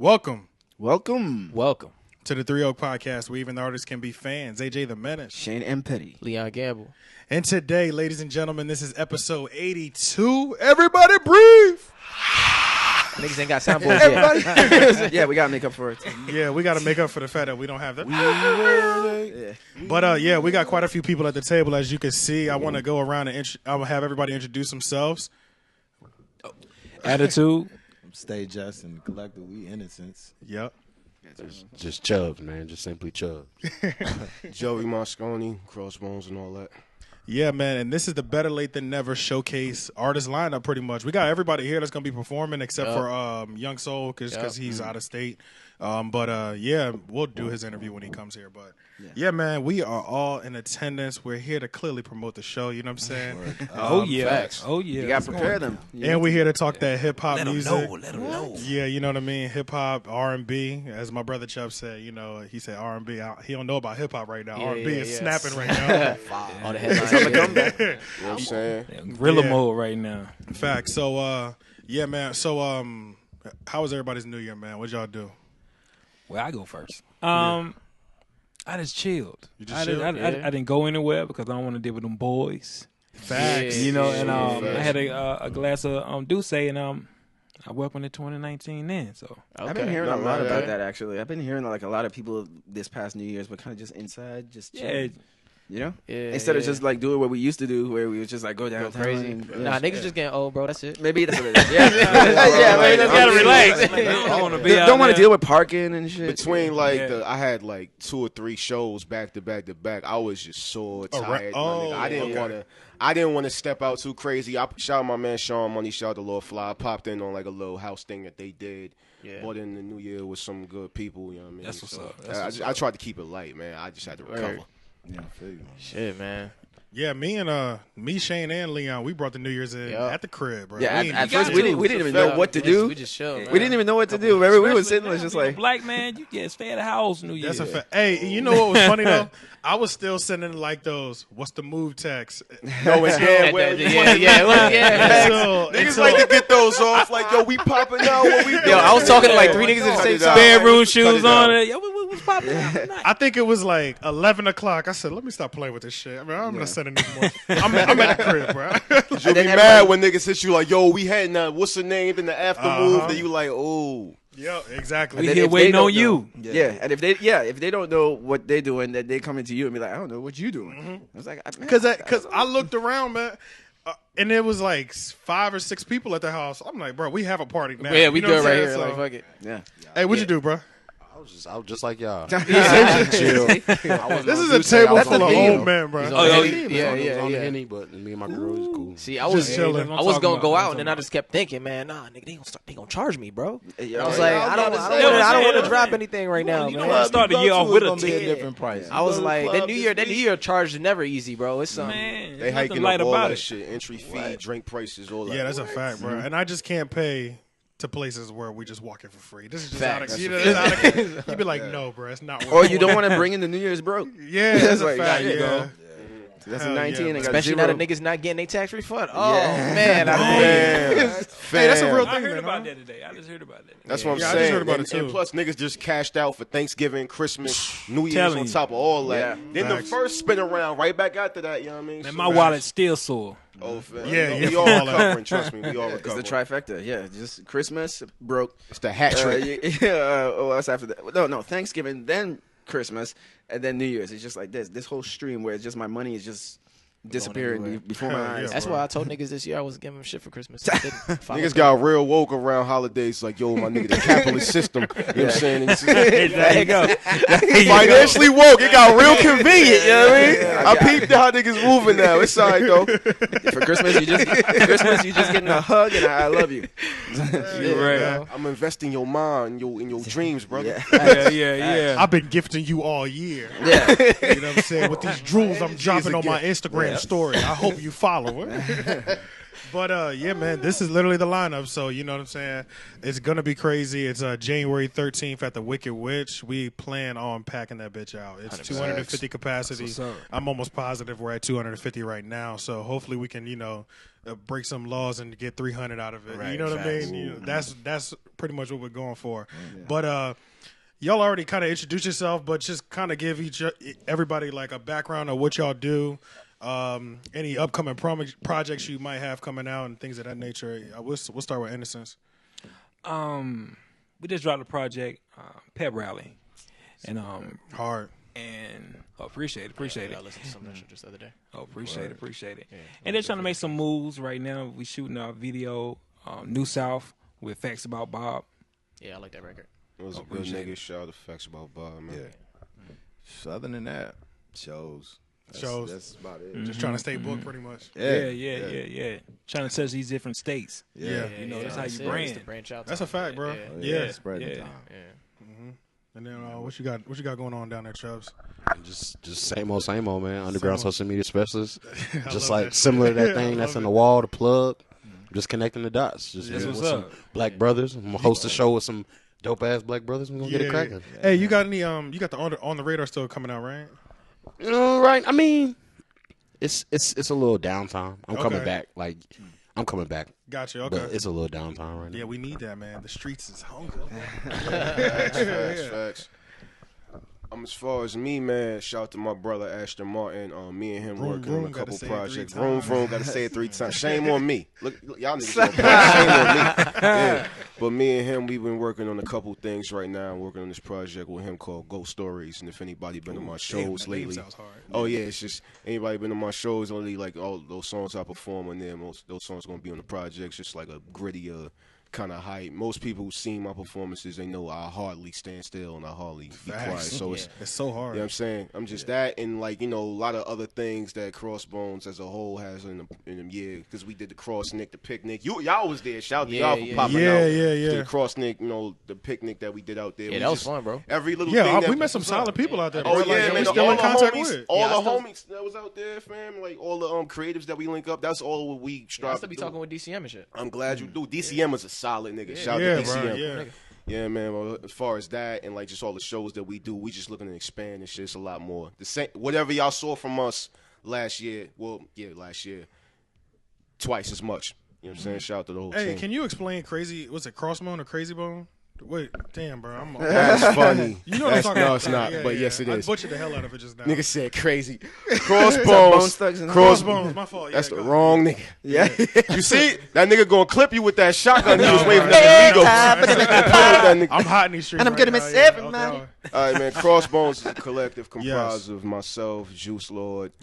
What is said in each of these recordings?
Welcome Welcome to the 3 Oak Podcast, where even the artists can be fans. AJ the Menace, Shane and Petty, Liion Gamble. and today, ladies and gentlemen, this is episode 82. Everybody breathe. Niggas ain't got soundboards yet. Yeah, we gotta make up for it. Yeah, we got to make up for the fact that we don't have that. But yeah, we got quite a few people at the table, as you can see. I want to go around and I will have everybody introduce themselves. Attitude. Stay just and collective. We Innocence. Yep. Just Chubbz, man. Just simply Chubbz. Jovi Mosconi, Crossbones, and all that. Yeah, man, and this is the Better Late Than Never showcase artist lineup, pretty much. We got everybody here that's going to be performing except for Young Soul because he's out of state. But yeah, we'll do his interview when he comes here. But yeah, man, we are all in attendance. We're here to clearly promote the show. You know what I'm saying? Oh yeah. Facts. Oh yeah. You gotta prepare them. And we're here to talk that hip hop music. Let him know. Yeah, you know what I mean? Hip hop, R&B. As my brother Chubbz said, you know, he said R&B. He don't know about hip hop right now. Yeah, R&B is yeah. snapping right now. All the headlines. You know what I'm saying? Gorilla mode right now. Fact. So yeah, man. So how was everybody's New Year, man? What'd y'all do? Well, I go first. I just chilled. You just chilled? I didn't go anywhere because I don't want to deal with them boys. Facts. You know, and Facts. I had a glass of Douce, and I welcomed it 2019 then. So I've been hearing a Not lot bad. about that actually. I've been hearing like a lot of people this past New Year's, but kind of just inside, just chilling, you know, instead of just like doing what we used to do, where we would just like go downtown. Crazy. and- Nah, niggas just getting old, bro. That's it. Maybe that's what it is. Yeah, yeah. Maybe that's gotta what it is. relax. I don't want to be. Don't want to deal with parking and shit. Between like Yeah. I had like 2 or 3 shows back to back to back. I was just so tired. my Oh, nigga. I didn't want to step out too crazy. I shout out my man Sean Money, shout out to Lord Fly. I popped in on like a little house thing that they did. Yeah. Bought in the New Year with some good people. You know what I mean? That's what's up. I tried to keep it light, man. I just had to recover. Yeah, I feel you. Shit, man. Yeah, me, Shane, and Leon, we brought the New Year's in Yup. at the crib, bro. Yeah, We ain't at do first shit. we didn't even know what to do. We just chill, man. We didn't even know what to do. Remember, we were sitting there just like, black man, you get stay at the house New Year. That's a fact. Hey, you know what was funny though? I was still sending like those. What's the move text? No, it's Yeah, yeah. Niggas like to get those off. Like, yo, we popping out. What we doing? Yo, I was talking to like 3 niggas at the same time. bedroom shoes on it. Yo, what's popping out tonight? I think it was like 11 o'clock. I said, let me stop playing with this shit. I mean, I'm not sending this more. I'm at the crib, bro. You'll be mad when niggas hit you like, yo, we had what's the name? Then the after move. Then you like, oh. Yeah, exactly. We then here if they waiting don't on you. Yeah, and if they don't know what they're doing, then they come into you and be like, I don't know what you doing. I was like, Because I looked around, man, and there was like 5 or 6 people at the house. I'm like, bro, we have a party now. Yeah, we You know do it what right I'm here. saying? Like, So- fuck it. yeah. Hey, what'd you do, bro? I was just like y'all. This is a table full of old men, bro. Yeah. Henny, but me and my girl is cool. See, I was Just chilling. I was gonna go out, and then I just kept thinking, man, nah, nigga, they gonna charge me, bro. I was like, Yeah, I don't want to drop anything right now, You man. don't want to start the year off with a Gonna be a 10. different price. I was like, that New Year charge is never easy, bro. It's something. Man, They there's hiking nothing light up all about that it. shit. Entry fee, drink prices, all that. Yeah, that's a fact, bro. And I just can't pay to places where we just walk in for free. This is just Facts. out of, you know, it's out of, you'd be like, no, bro, it's not worth Or it. you don't want to bring in the New Year's broke. Yeah, that's a Like, fact, there you yeah. go. That's Hell a 19 yeah, and got Especially now zero. that niggas not getting their tax refund. Oh Yeah. man, Hey, that's a real I thing, heard man. about that today. I just heard about that. That's what I'm Yeah, I just saying. heard about and, it, too. and plus, niggas just cashed out for Thanksgiving, Christmas, New Year's Telling on you. top of all that. Yeah. Then Facts. the first spin around, right back after that, you know what I mean? Man, So- my wallet's still sore. Oh, fam. Yeah, we yeah, all all that. recovering, trust me. We all It's the recovering. trifecta. Yeah, just Christmas broke. It's the hat trick. What's after that? No, Thanksgiving, then Christmas, and then New Year's. It's just like this whole stream where it's just my money is just disappearing before my Hell yeah. eyes. That's bro. why I told niggas this year I wasn't giving them shit for Christmas. I didn't follow Niggas through. got real woke around holidays. Like, yo, my nigga, the capitalist system. You know what I'm saying? It's There you go. financially woke. It got real convenient. You know what I mean? I peeped how niggas moving now. It's all right, though. For Christmas, you just getting a hug and I love you. You're right. I'm investing your mind, in your dreams, brother. Yeah. I've been gifting you all year. Yeah. You know what I'm saying? With these drools I'm dropping on my Instagram Instagram story. I hope you follow her. But yeah, man, this is literally the lineup. So you know what I'm saying? It's gonna be crazy. It's January 13th at the Wicked Witch. We plan on packing that bitch out. It's 250 capacity. I'm almost positive we're at 250 right now. So hopefully we can, break some laws and get 300 out of it. Right, you know what I mean? That's pretty much what we're going for. Yeah. But y'all already kind of introduced yourself, but just kind of give everybody like a background of what y'all do. Any upcoming projects you might have coming out and things of that nature. We'll start with Innocence. We just dropped a project, Pep Rally, and hard. And appreciate it. I listened to some of that just the other day. Appreciate it. Yeah, and they're trying to make some moves right now. We shooting our video, New South with Facts About Bob. Yeah, I like that record. It was a good nigga shout out Facts About Bob, man. Yeah. So other than that, shows. That's about it. Just trying to stay booked, pretty much. Yeah. Trying to touch these different states. Yeah. That's how you brand. Branch out. That's a fact, bro. Spread the time. And then what you got going on down there, Chubbz? Just same old, man. Underground social media specialist. Just like similar to that thing that's in the wall, the plug. Just connecting the dots. Just with some black brothers. I'm gonna host a show with some dope ass black brothers. We're gonna get it cracking. Hey, you got any? You got the on the radar still coming out, right? Right. I mean, it's a little downtime. I'm coming back. Like, I'm coming back. Gotcha. Okay. But it's a little downtime right now. Yeah, we need that, man. The streets is hungry. Facts. As far as me, man, shout out to my brother Ashton Martin. Me and him working on a couple projects. Vroom, gotta say it 3 times. Shame on me. Look, y'all niggas don't shame on me. Yeah. But me and him, we've been working on a couple things right now. I'm working on this project with him called Ghost Stories. And if anybody been on my shows lately, it's just anybody been on my shows, only like all those songs I perform on there, those songs gonna be on the project. Just like a grittier kind of hype. Most people who seen my performances, they know I hardly stand still and I hardly be quiet. So it's so hard. You know what I'm saying? I'm just that and like, a lot of other things that Crossbones as a whole has in them, because we did the Crossnick, the picnic. Y'all was there. Shout out to y'all for popping out. To the Crossnick, the picnic that we did out there. Yeah, that was fun, bro. Every little thing we met some solid people out there. Oh, bro. man. Still in contact with. All the homies that was out there, fam. Like all the creatives that we link up, that's all what we strive to be talking with DCM and shit. I'm glad you do. DCM is a solid nigga. Shout out to DCM. Yeah, man. Well, as far as that and like just all the shows that we do, we just looking to expand and shit. It's a lot more. The same, whatever y'all saw from us last year, twice as much. You know what I'm saying? Shout out to the whole team. Hey, can you explain Crazy? Was it Crossbone or Crazy Bone? Wait, damn, bro. That's funny. You know what I'm talking about? No, it's not. But yes, it is. I butchered the hell out of it just now. Nigga said crazy. Crossbones. Crossbones. My fault. Yeah, that's the wrong nigga. Yeah. You see? That nigga gonna clip you with that shotgun he was waving at the Migos. I'm hot in these streets. And I'm gonna miss everybody. All right, man. Crossbones is a collective comprised of myself, Juice Lord.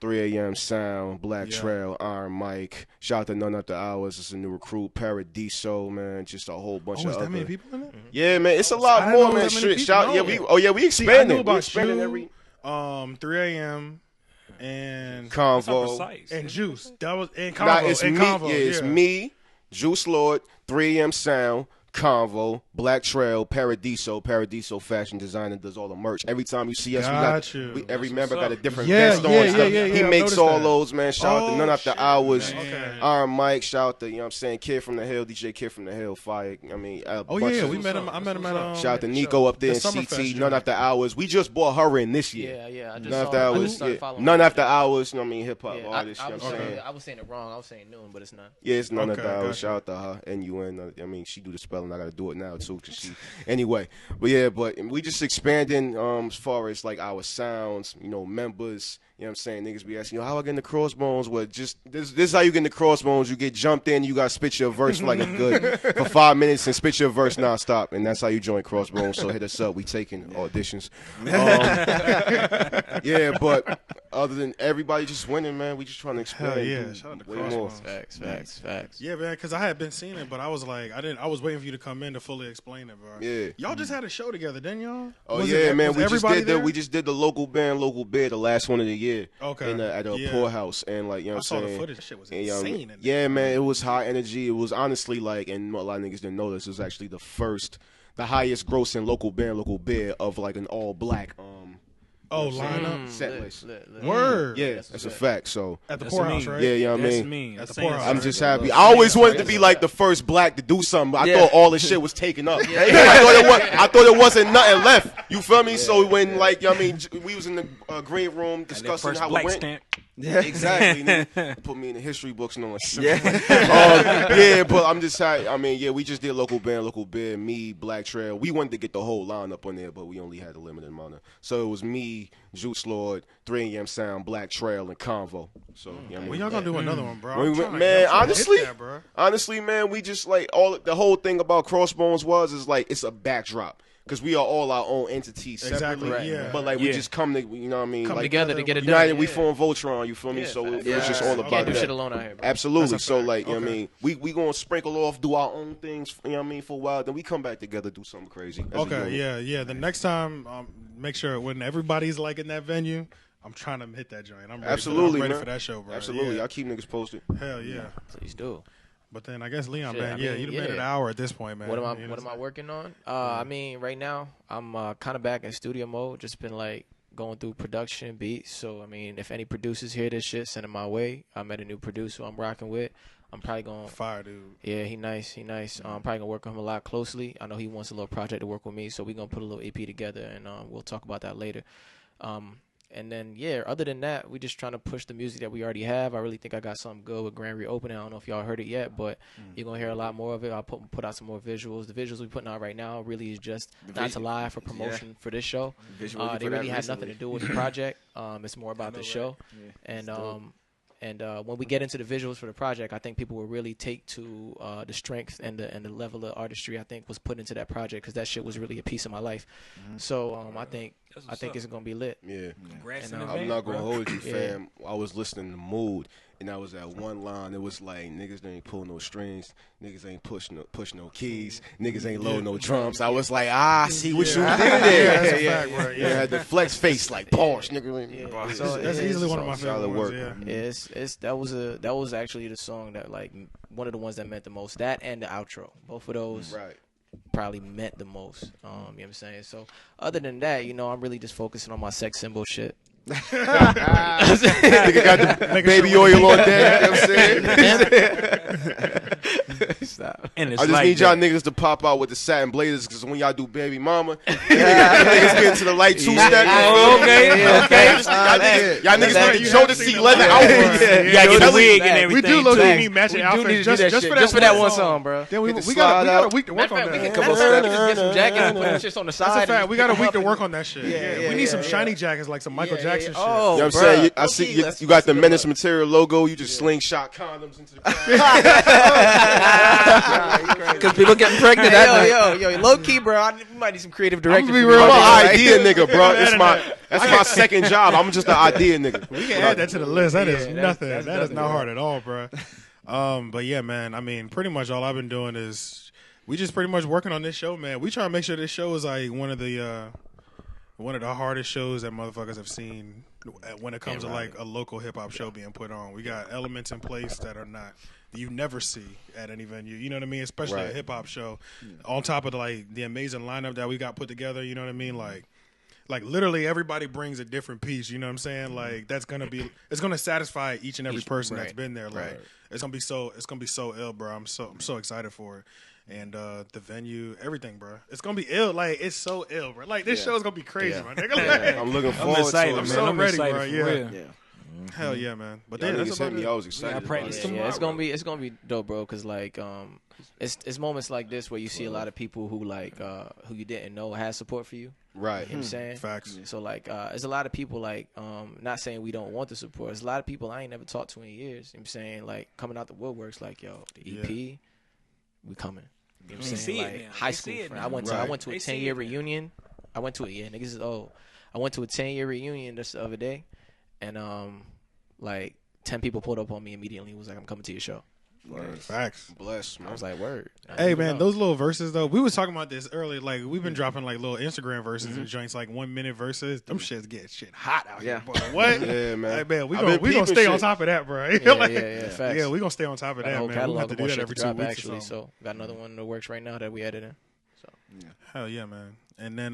3 a.m. Sound, Black Trail, Iron Mike. Shout out to None After Hours. It's a new recruit. Paradiso, man. Just a whole bunch of other. That many people in it? Yeah, man. It's a lot more, man. Shit. We expanding. We expanding every 3 a.m. and Convo and Juice. That was and Convo. It's me, Juice Lord, 3 a.m. Sound. Convo, Black Trail, Paradiso Fashion Designer does all the merch. Every time you see us, every member got a different vest on. He makes all those, man. Shout out to None After Hours, Iron Mike. Shout out to, you know what I'm saying, Kid from the Hill, DJ Kid from the Hill, Fire. I mean, we met him. I met him at shout out to Nico up there in CT. None After Hours. We just bought her in this year. Yeah. None After Hours. None After Hours. You know what I mean, hip hop artist. I was saying it wrong. I was saying Noon, but it's not. Yeah, it's None After Hours. Shout out to her. NUN. I mean, she do the spelling. I gotta do it now too, cause anyway. But we just expanding as far as like our sounds, members. You know what I'm saying? Niggas be asking, how I get in the Crossbones? Well, just this is how you get in the Crossbones. You get jumped in, you got to spit your verse for like a good for 5 minutes and spit your verse nonstop, and that's how you join Crossbones. So hit us up. We taking auditions. But other than everybody just winning, man, we just trying to expand. Shout out to way Crossbones. more. Facts. Yeah, man, because I had been seeing it, but I was like, I was waiting for you to come in to fully explain it, bro. Yeah. Y'all just had a show together, didn't y'all? Oh, man. We just did the local band, local bid, the last one of the year. Okay. At a poorhouse, and like, you know what I'm saying? I saw the footage. That shit was insane. Man, it was high energy. It was honestly like, and a lot of niggas didn't know this, it was actually the highest grossing local band, local bid of like an all black Oh, lineup. Set list. Word. Yeah, that's a fact. So at the poorhouse, right? Yeah, you know what I That's mean? mean. At the poorhouse. I'm just happy. I always wanted to be like the first black to do something. I thought all the shit was taken up. I thought it wasn't nothing left. You feel me? So when like, you know what I mean, we was in the green room discussing how it went. Stamp. Yeah, exactly. Put me in the history books and all that shit. But I'm just happy. I mean, we just did local band, local beer, me, Black Trail. We wanted to get the whole lineup on there, but we only had a limited amount of. So it was me, Juice Lord, 3 AM Sound, Black Trail, and Convo. So you know what I mean? When y'all gonna do another one, bro? Man, honestly, man, we just like the whole thing about Crossbones is like it's a backdrop. Because we are all our own entities separately. Exactly, yeah. But like we just come to, you know what I mean? Come like, together to get it united, done. we form Voltron, you feel me? So it's just all about Can't do that. shit alone out here, bro. Absolutely. So like, you know what I mean? We going to sprinkle off, do our own things, you know what I mean, for a while. Then we come back together, do something crazy. Okay, yeah. The next time, make sure when everybody's like in that venue, I'm trying to hit that joint. I'm ready for that show, bro. Absolutely. Yeah. I'll keep niggas posted. Hell yeah. Please do. But then I guess Liion, man, I mean, you'd have made it an hour at this point, man. What am I working on? I mean, right now I'm kind of back in studio mode. Just been like going through production beats. So I mean, if any producers hear this shit, send it my way. I met a new producer I'm rocking with. I'm probably gonna fire, dude. Yeah, he nice. I'm probably gonna work with him a lot closely. I know he wants a little project to work with me, so we gonna put a little EP together, and we'll talk about that later. And then, other than that, we just trying to push the music that we already have. I really think I got something good with Grand Reopening. I don't know if y'all heard it yet, but you're going to hear a lot more of it. I'll put out some more visuals. The visuals we're putting out right now really is just not to lie for promotion for this show. They really had nothing to do with the project. It's more about the show. Right? And when we get into the visuals for the project, I think people will really take to the strength and the level of artistry I think was put into that project, because that shit was really a piece of my life. So I think it's gonna be lit. Yeah, and, I'm not gonna hold you, fam. I was listening to Mood, and I was at one line. It was like, niggas ain't pull no strings, niggas ain't push no keys, niggas ain't load no drums. I was like, see what you did there. Yeah, had the flex face like Porsche, nigga. So that's easily one of my favorite ones. Yeah, that was actually the song that like one of the ones that meant the most. That and the outro, both of those. Right. Probably meant the most. You know what I'm saying? So other than that, I'm really just focusing on my sex symbol shit. Nigga got the baby oil on deck, you know what I'm saying? Stop. And I just need y'all niggas to pop out with the satin blazers, because when y'all do baby mama, niggas get into the light two-step. Okay. Y'all niggas need to show the seat leather outfits. Yeah, get the wig and everything. We do look need matching outfits just for that one song, bro. Then we got a week to work on that. We can just get some jackets and put them shit on the side. That's a fact. We got a week to work on that shit. Yeah, we need some shiny jackets like some Michael Jackson shit. You know what I'm saying? I see you got the Menace Material logo. You just slingshot condoms into the crowd. Because people getting pregnant. Yo, low key, bro. We might need some creative direction. I'm an idea nigga, bro. That's my second job. I'm just an idea nigga. We can add that to the list. That is nothing. That is not hard at all, bro. But yeah, man. I mean, pretty much all I've been doing is we just pretty much working on this show, man. We try to make sure this show is like one of the hardest shows that motherfuckers have seen when it comes to like a local hip hop show being put on. We got elements in place that you never see at any venue. You know what I mean? Especially a hip hop show. On top of like the amazing lineup that we got put together. You know what I mean? Like literally everybody brings a different piece. You know what I'm saying? Like it's gonna satisfy each and every person that's been there. Like it's gonna be so ill, bro. I'm so excited for it. And the venue, everything, bro. It's gonna be ill. Like it's so ill, bro. Like this show is gonna be crazy, my nigga. Like, I'm looking forward to it. I'm so ready, bro. Yeah. Hell yeah, man. But then that's about me. I was excited. It's gonna be dope, bro. Cause like it's moments like this where you see a lot of people who like who you didn't know had support for you. Right. You know what I'm saying? Facts. So like there's a lot of people like not saying we don't want the support. There's a lot of people I ain't never talked to in years. You know what I'm saying? Like coming out the woodworks like, yo, the EP, we coming. You know what I'm saying? Like high school friend. I went to a 10-year reunion. I went to it, niggas is old. I went to a 10-year reunion just the other day, and like 10 people pulled up on me immediately and was like, I'm coming to your show. Facts. Bless, man. I was like, word. Hey, man, those little verses, though, we was talking about this earlier. Like, we've been dropping, like, little Instagram verses and joints, like 1 minute verses. Them shits get shit hot out here, boy. What? Yeah, man. Hey, man, we gonna stay on top of that, bro. Facts. Yeah, we gonna stay on top of that, man. Catalog we have to do that every 2 weeks actually. So, got another one in the works right now that we editing. So, hell yeah, man. And then,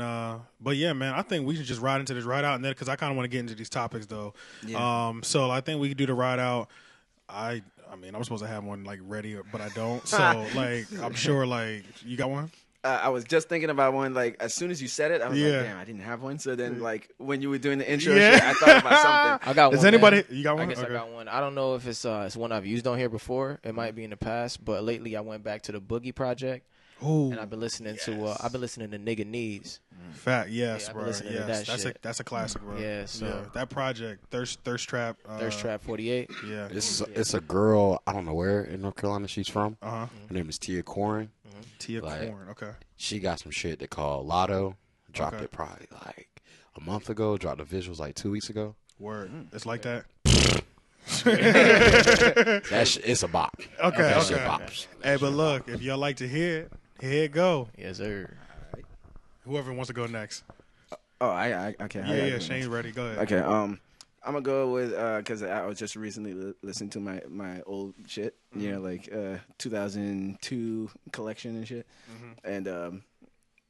but yeah, man, I think we should just ride into this ride out, and then because I kind of want to get into these topics though. Yeah. So I think we could do the ride out. I mean, I'm supposed to have one like ready, but I don't. So like, I'm sure like you got one. I was just thinking about one. Like as soon as you said it, I was like, "Damn, I didn't have one." So then, like when you were doing the intro, shit, I thought about something. I got one. Is anybody? Man. You got one? I guess I got one. I don't know if it's one I've used on here before. It might be in the past, but lately I went back to the Boogie project. Ooh, and I've been listening to Nigga Needs. Fact, yes, bro. Yes, that's a classic, bro. Yeah, so that project, Thirst Trap, Thirst Trap 48. Yeah, it's a girl. I don't know where in North Carolina she's from. Her name is Tia Corin. Tia Corin, okay. She got some shit they call Lotto. Dropped it probably like a month ago. Dropped the visuals like 2 weeks ago. Word, it's like that. It's a bop. Okay. Bops. Hey, but look, if y'all like to hear it, here it go. Yes, sir. Whoever wants to go next. I can. Yeah, Shane's ready. Go ahead. Okay. I'm gonna go with because I was just recently listening to my old shit. You know, like 2002 collection and shit. And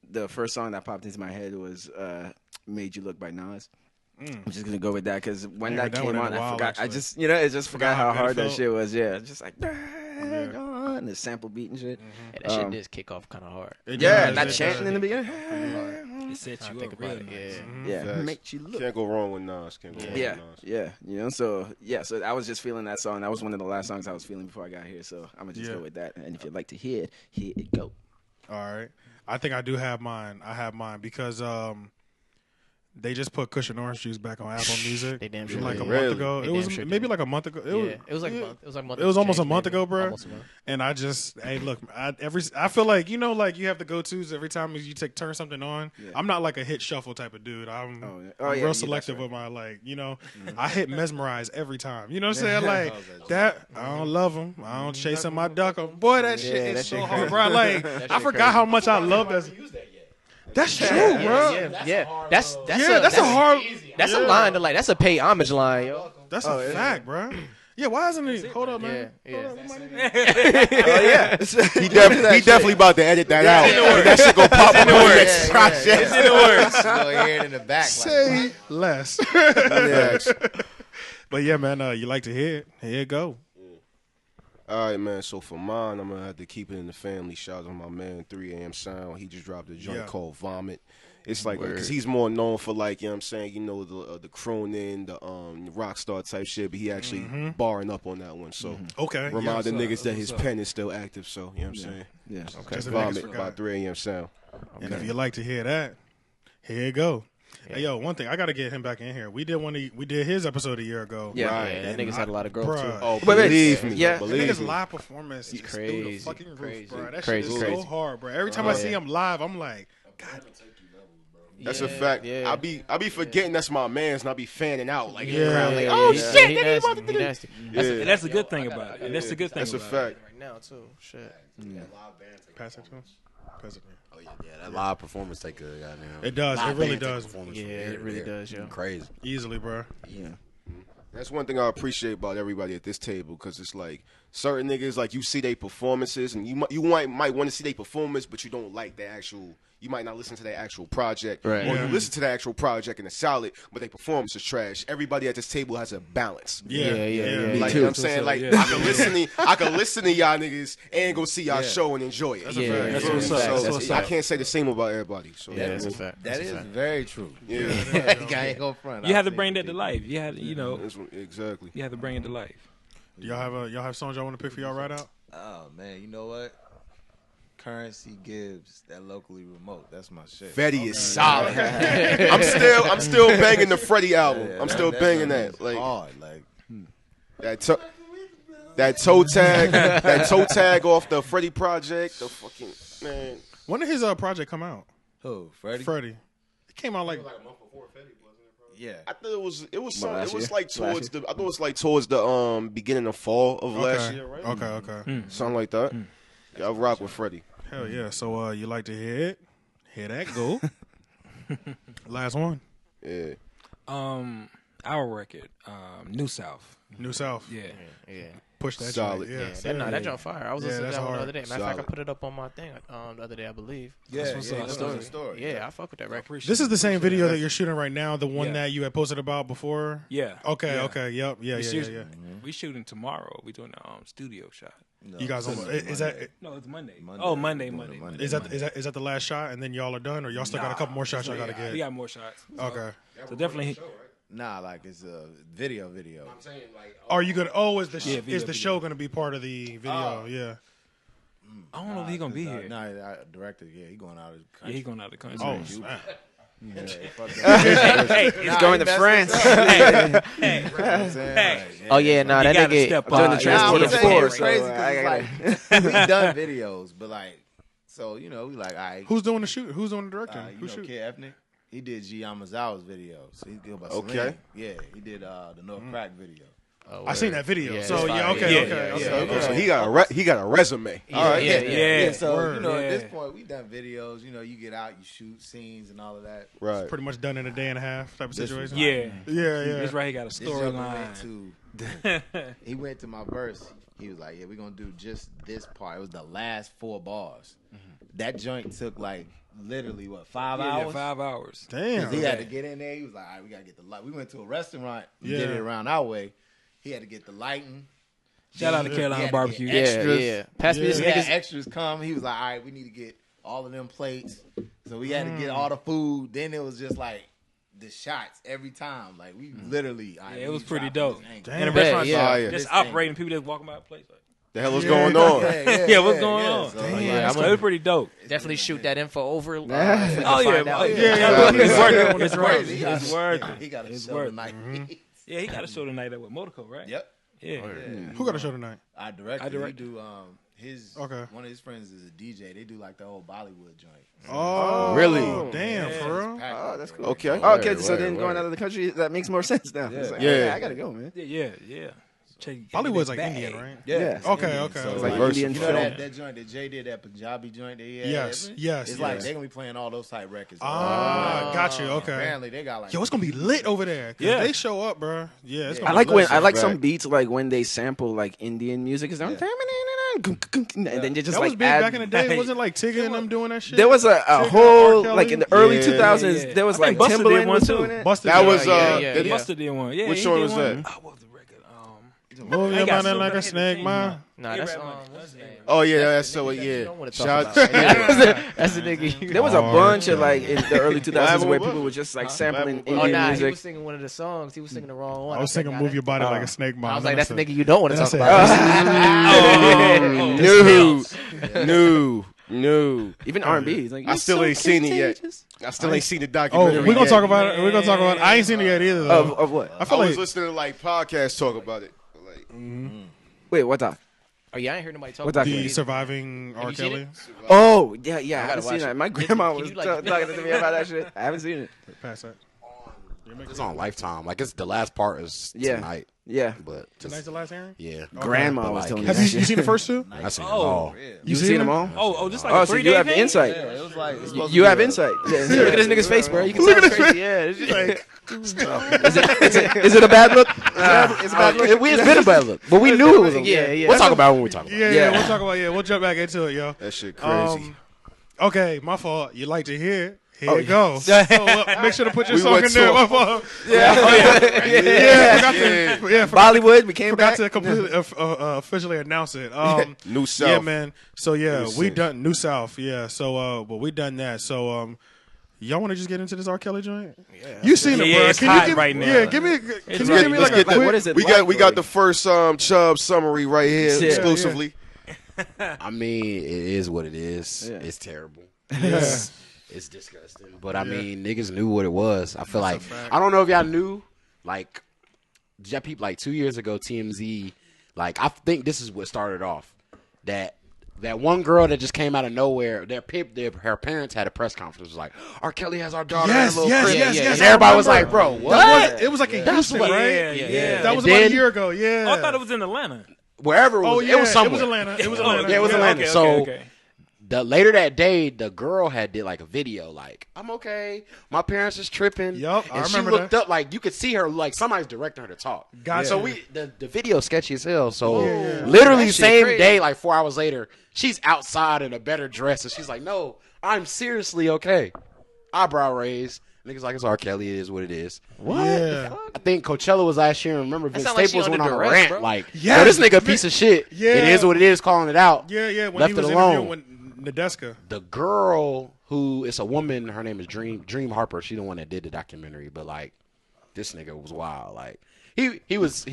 the first song that popped into my head was "Made You Look" by Nas. I'm just gonna go with that because when that came on, I forgot. Actually. I just forgot how hard that shit was. Yeah, just like and the sample beat and shit. And that shit did kick off kind of hard. That chanting in the beginning. It sets you up real nice. Yeah, makes you look. Can't go wrong with Nas. Yeah. You know, so I was just feeling that song. That was one of the last songs I was feeling before I got here. So I'm gonna just go with that. And if you'd like to hear it, here it go. All right, I think I do have mine. I have mine because they just put Cushion Orange Juice back on Apple Music. They damn sure like a month ago. It was maybe like a month ago. It was like a month. It was like a month. It was almost a month ago, bro. And I just, hey, look, I feel like like you have the go-tos every time you turn something on. Yeah. I'm not like a hit shuffle type of dude. I'm real selective with my I hit Mesmerize every time. You know what I'm saying? Like that. I don't love them. I don't chase them. I duck them. Boy, that shit is so hard, bro. Like I forgot how much I love that. That's true, bro. Yeah. That's a hard. That's a line to like. That's a pay homage line, yo. That's a fact, bro. Yeah, why isn't he? Hold up, man. Yeah. He definitely about to edit that out. That shit gonna pop in the next project. It's in the works. You'll hear it in the back. Say less. But yeah, man, you like to hear it? Here it go. All right, man. So for mine, I'm gonna have to keep it in the family. Shout out to my man, 3 AM Sound. He just dropped a joint called Vomit. It's like because he's more known for like, you know what I'm saying, the crooning, the rock star type shit, but he actually barring up on that one. So remind the niggas that his pen is still active. So you know what I'm saying. Yeah. Okay. Vomit by 3 AM Sound. And if you like to hear that, here you go. Yeah. Hey, yo, one thing I gotta get him back in here. We did his episode a year ago. Yeah, right. That niggas had a lot of growth too. Oh, believe me. Yeah, niggas live performance is crazy. through the fucking roof, bro. That crazy, shit is so hard, bro. Every time I see him live, I'm like, God. That's a fact. Yeah. I be forgetting that's my man's, and I be fanning out like in the crowd, like, oh shit, nigga, you about to do this. And that's a good thing about it. And that's a good thing. That's a fact. Right now too. Shit. Pass it to him. Pass it to him. Yeah, that live performance take good. Goddamn. It does. It really does. Yeah, it really does. Yeah. Crazy. Easily, bro. Yeah. That's one thing I appreciate about everybody at this table, because it's like certain niggas, like you see their performances, and you might want to see their performance, but you don't like the actual. You might not listen to their actual project, right. Or you listen to the actual project and it's solid, but their performance is trash. Everybody at this table has a balance. Yeah. Like, you know what I'm saying? Like, I can listen to y'all niggas and go see y'all show and enjoy it. That's a fact. So I can't say the same about everybody. So that's a fact. That is very true. Yeah. I ain't go front. You have to bring that to life. You have, exactly. You have to bring it to life. Do y'all have songs y'all want to pick for y'all right out? Oh man, you know what? Currency Gibbs, that locally remote. That's my shit. Freddie is solid. I'm still banging the Freddie album. Yeah, I'm still banging that. Like hard, like that toe tag off the Freddie project. The fucking man. When did his project come out? Who? Freddie? It came out like a month before Freddie, wasn't it, bro? Yeah. I thought it was like towards the beginning of fall of last year, right? Okay. Something like that. Yeah, I rock with Freddie. Hell yeah. So you like to hear it? Hear that go. Last one. Yeah. Our record, New South. New South. Yeah. push that. Solid. Joint. That joint fire. I was listening to that one the other day. Matter of fact, I Solid. put it up on my thing the other day, I believe. Yeah, what's yeah, up. that's the story. Yeah, I fuck with that record. This is the same video that you're shooting right now, the one Yeah. that you had posted about before? Yeah. Okay, Yeah. okay, yep, yeah. We shooting tomorrow. We doing a studio shot. No, You guys, is that No, it's Monday. Monday. Oh, Monday. is that the last shot, and then y'all are done, or y'all still got a couple more shots y'all gotta We get? got more shots. Okay. So definitely. Nah, like it's a video. I'm saying like, Are you gonna? Oh, is the Yeah, video, is the show gonna be part of the video? Yeah. I don't know if he gonna be here. Nah, I directed. Yeah, he going out of the Yeah, country. he going out of the country. Oh, snap. Yeah, fuck that. He's going to France. Oh yeah, nah, that gotta nigga step doing up. the Nah, transport I'm of saying four. it's crazy 'cause I gotta- we done videos, but like, so we like, all right. Who's doing the shoot? Who's doing the directing? You Who know shoot? Kid Ethnic? He did G Yamazawa's video, so he's good about Okay. Celine. Yeah, he did the North Crack video. I seen that video. Yeah, So it's yeah, fire. okay, Yeah, okay, yeah, okay. Okay, so he got a resume. Yeah, yeah. Yeah, so Word. you know, at Yeah. this point, we done videos. You know, you get out, you shoot scenes and all of that. Right. Pretty much done in a day and a half type of This was situation. Yeah. Yeah, This yeah. right here got a This young man storyline. went to he went to my verse. He was like, "Yeah, we're gonna do just this part." It was the last 4 bars. That joint took like literally 5 Yeah, hours. 5 hours. Damn. He had to get in there. He was like, "All right, we gotta get the light." We went to a restaurant. We did Yeah. it around our way. He had to get the lighting. Shout out to He Carolina had to Barbecue. get Yeah, extras. yeah. Pass me this He had nigga's. extras come. He was like, "All right, we need to get all of them plates." So we had to get all the food. Then it was just like the shots every time. Like we literally. all right, Yeah, it we was pretty dropping dope. this angle. Damn. In the restaurant, Yeah, yeah. just This thing. operating people just walking by the place. Like, The hell is going on? Yeah, what's going on? So, Yeah, so it was pretty dope. Definitely shoot that info over. Oh yeah, yeah. It's worth it. It's It's crazy. It's worth it. He got a It's show worth it. tonight. Yeah, he got a show tonight with Motorco, right? Yep. Yeah. Who got a show tonight? I directed. I direct. He do his Okay. one of his friends is a DJ. They do like the whole Bollywood joint. Oh, Really? Damn, Yeah. for real? Oh, that's cool. Okay. Okay, so then going out of the country, that makes more sense now. It's like, Yeah. I gotta go, man. Yeah. Bollywood's like Indian, right? Yeah. Okay, okay. So It's like, like Versatile. Indian you know film. that joint that Jay did, that Punjabi joint that he had? Yes, yes, It's like yes. they're gonna be playing all those type records. Ah, got you. Okay. Apparently they got like Yo, it's gonna be lit over there. 'Cause Yeah. they show up, bro. Yeah, it's gonna I be like lit. when I like Right. some beats like when they sample like Indian music. Is and then they just That was like big add. back in the day. Wasn't like Tigger and them doing that shit? There was a Tigger, whole R. Kelly? like in the early Yeah. 2000s. Yeah. There was I think like Busta did Timbaland one was too. doing it. Busted That yeah, was yeah. He must have did one. Yeah. Which he one did was that? Oh, what was the record? Move I your got money so like a many snake, things, man. Nah, that's what's his name? Oh yeah, that's so You yeah. don't want to talk Shout about. That's the nigga. There was a Oh, bunch of like in the early 2000s happened where with people what? were just like sampling Oh, Oh Indian nah, he music. was singing one of the songs. He was singing the wrong one. I was said, singing nah, "Move Your Body Oh. Like a Snake," man. I was like, that's the nigga you don't want to That's talk it. about. No. Even R&B. It's like, I still "You're ain't so seen it yet. contagious." I still ain't seen the Oh, documentary. we're gonna yet. talk about it. We're gonna talk about it. I ain't seen it yet either, though. Of what? I I feel was like listening to like podcasts talk about it. Like, Wait, what the? Oh yeah, I ain't heard nobody talk What's about that? the it. surviving R. you seen Kelly. it? Oh, yeah, I gotta haven't seen watch that. it. My grandma Can was you, like, talking to me about that shit. I haven't seen it. Pass that. It's on Lifetime. Like it's the last part is Yeah. tonight, Yeah. but just, Tonight's the last airing. yeah. Grandma But, was like, telling me Have that you shit. seen the first two? I seen it Oh, all. You seen them all? Oh, just like Oh, a so 3-day you have thing? insight. Yeah, it was like it's supposed You to have be a- insight. Yeah. Look at this nigga's face, bro. You can Look tell at it's his crazy. Yeah, it's just like Is it a bad look? It's a bad look. It's been a bad look, but we knew it was. yeah. We'll talk about it when we talk about it. Yeah, Yeah. we'll talk about We'll jump back into it, yo. that shit crazy. Okay, my fault. You like to hear it? Here you yeah. go. So make sure to put your We song went in there. to- My fault. Yeah. Bollywood. We came Forgot back. to completely officially announce it. New South. Yeah, man. So yeah, we Innocence. done New South. Yeah. So but we done that. So y'all want to just get into this R. Kelly joint? Yeah. You seen it, Yeah, bro? it's Can hot you give, right now. Yeah. Give me. Can you give me Let's like a get the- quick? what is it? We like, got the first Chubbz summary right here Yeah. exclusively. I mean, it is what it is. Yeah. It's terrible. It's disgusting. But I mean, niggas knew what it was. I feel like I don't know if y'all knew. Like, y'all peep like 2 years ago, TMZ. Like, I think this is what started off. That one girl that just came out of nowhere. Her parents had a press conference. It was like, R. Kelly has our daughter. Yes, in a little yes, crib. yes, yeah, yes. And I everybody was remember. like, bro, That what? was, it was like in Houston, what- right? Yeah. That was And about a then- year ago. Yeah. Oh, I thought it was in Atlanta. Wherever it was, Oh yeah, it was somewhere. Atlanta. It was Atlanta. Yeah, it was Atlanta. Okay, So- okay. later that day, the girl had did like a video, like, I'm okay. My parents is tripping. Yup, I and remember she looked that. up, like, you could see her, like, somebody's directing her to talk. Gotcha. So the video sketchy as hell. So Yeah. literally That shit same crazy. day, like 4 hours later, she's outside in a better dress, and she's like, no, I'm seriously okay. Eyebrow raised. Niggas like, it's R. Kelly, it is what it is. What? Yeah. I think Coachella was last year, and remember Vince sound like she Staples went under on a duress, rant, bro. like, Yes. yo, this nigga a piece of shit. Yeah. It is what it is, calling it out. Yeah. When Left he was it alone. interviewing with Nadeska. The girl who is a woman, her name is Dream Harper. She the one that did the documentary, but like this nigga was wild. Like he was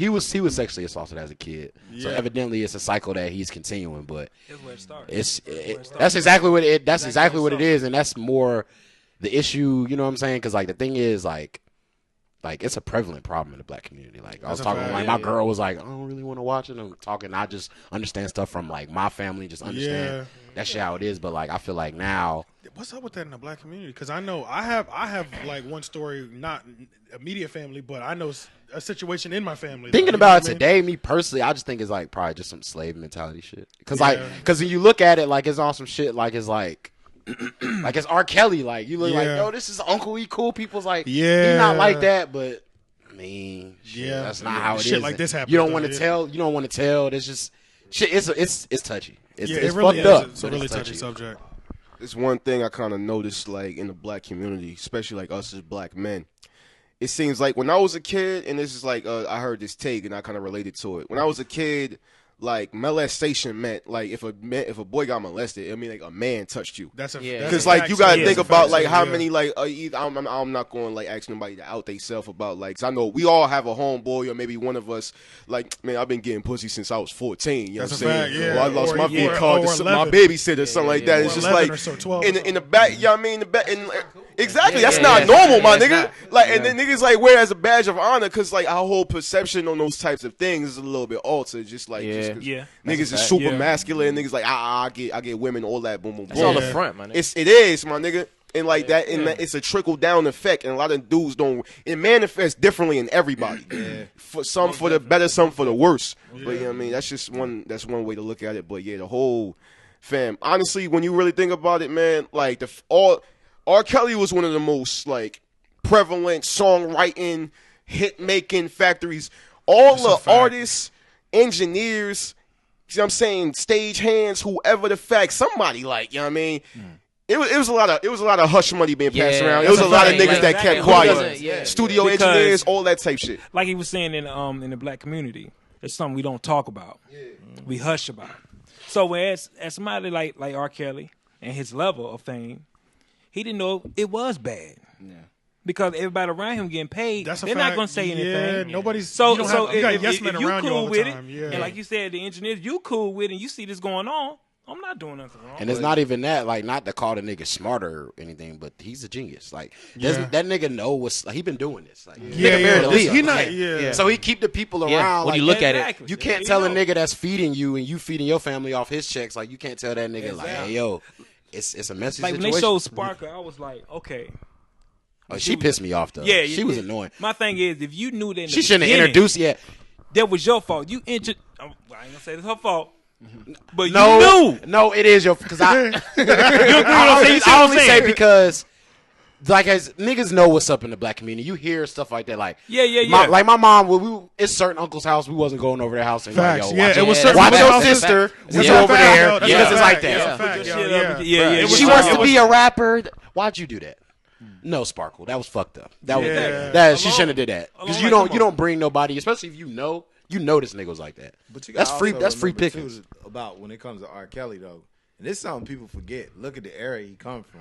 sexually assaulted as a kid. So evidently it's a cycle that he's continuing. But That's where it started. that's exactly what it is, and that's more the issue. You know what I'm saying? Because like the thing is like it's a prevalent problem in the black community. Like I was talking, fact. like my girl was like, I don't really want to watch it. I'm talking, I just understand stuff from like my family, just understand that shit how it is. But like I feel like now, What's up with that in the black community? Because I know I have like one story, not immediate family, but I know a situation in my family. thinking though, about it you know what I mean? today, me personally, I just think it's like probably just some slave mentality shit. Because because when you look at it, like it's on some shit, like it's like. Like it's R. Kelly, like you look like, yo, this is Uncle E. Cool. People's like, he's not like that, but I mean, shit, that's not how it is. Shit like this happens. You don't want to tell. You don't want to tell. There's just shit. It's touchy. It's it fucked really is. up. It's a but really it's touchy subject. It's one thing I kind of noticed, like in the black community, especially like us as black men. It seems like when I was a kid, and this is like I heard this take, and I kind of related to it. When I was a kid, like molestation meant like if a boy got molested, it mean like a man touched you. That's a Because like you gotta think about like how many like yeah. I'm not going to like ask nobody to out themselves about like 'cause I know we all have a homeboy or maybe one of us like man I've been getting pussy since I was 14. You know what I'm saying? Fact, yeah. Or I lost my or card to my babysitter or something like that. It's just like or so, 12 in the back. You know what I mean? The back. Exactly. That's not normal, my nigga. Like and then niggas like wear it as a badge of honor because like our whole perception on those types of things is a little bit altered. Just like just 'cause niggas is super masculine. Niggas like I get women all that boom boom boom. It's all the front, man. It is, my nigga. And like that, and it's a trickle down effect, and a lot of dudes don't. It manifests differently in everybody. For some for the better, some for the worse. But you know what I mean, that's just one. That's one way to look at it. But yeah, the whole fam. Honestly, when you really think about it, man, like R. Kelly was one of the most like prevalent songwriting, hit making factories. All the artists, engineers. You know what I'm saying? Stage hands, whoever the fact, somebody like, you know what I mean? It was a lot of hush money being passed around. It was a lot of niggas that kept quiet. Studio engineers, all that type shit. Like he was saying in the black community, it's something we don't talk about. We hush about. So as somebody like R. Kelly and his level of fame, he didn't know it was bad. Because everybody around him getting paid, they're not going to say anything. Yeah, nobody's. So you got yes if men you around you cool all the with time. it, Yeah. and like you said, the engineers, you cool with it, and you see this going on, I'm not doing nothing wrong. And it's not even that, like, not to call the nigga smarter or anything, but he's a genius. Like, that nigga know what's, like, he been doing this. Like, nigga married a Leah. He not. So he keep the people around. When like, you look at it, you can't tell a nigga that's feeding you and you feeding your family off his checks. Like, you can't tell that nigga, like, hey, yo, it's a messy like situation. when they showed Sparker, I was like, okay. Oh, she pissed me off, though. Yeah, she was annoying. My thing is, if you knew that she shouldn't have introduced yet. That was your fault. You I ain't gonna say it's her fault. But no, you knew. No, it is your because I only say because like as niggas know what's up in the black community. You hear stuff like that, like like my mom. It's certain uncle's house. We wasn't going over their house and Facts. like, yo, It was certain watch your houses. sister. Yeah. We over there That's because a it's like fact. that. Yeah. She wants to be a rapper. Why'd you do that? No, Sparkle. That was fucked up. That was that. She shouldn't have did that because you don't bring nobody, especially if you know this nigga was like that. But you that's free. That's free remember, pickings. too, about when it comes to R. Kelly though, and this is something people forget. Look at the era he come from,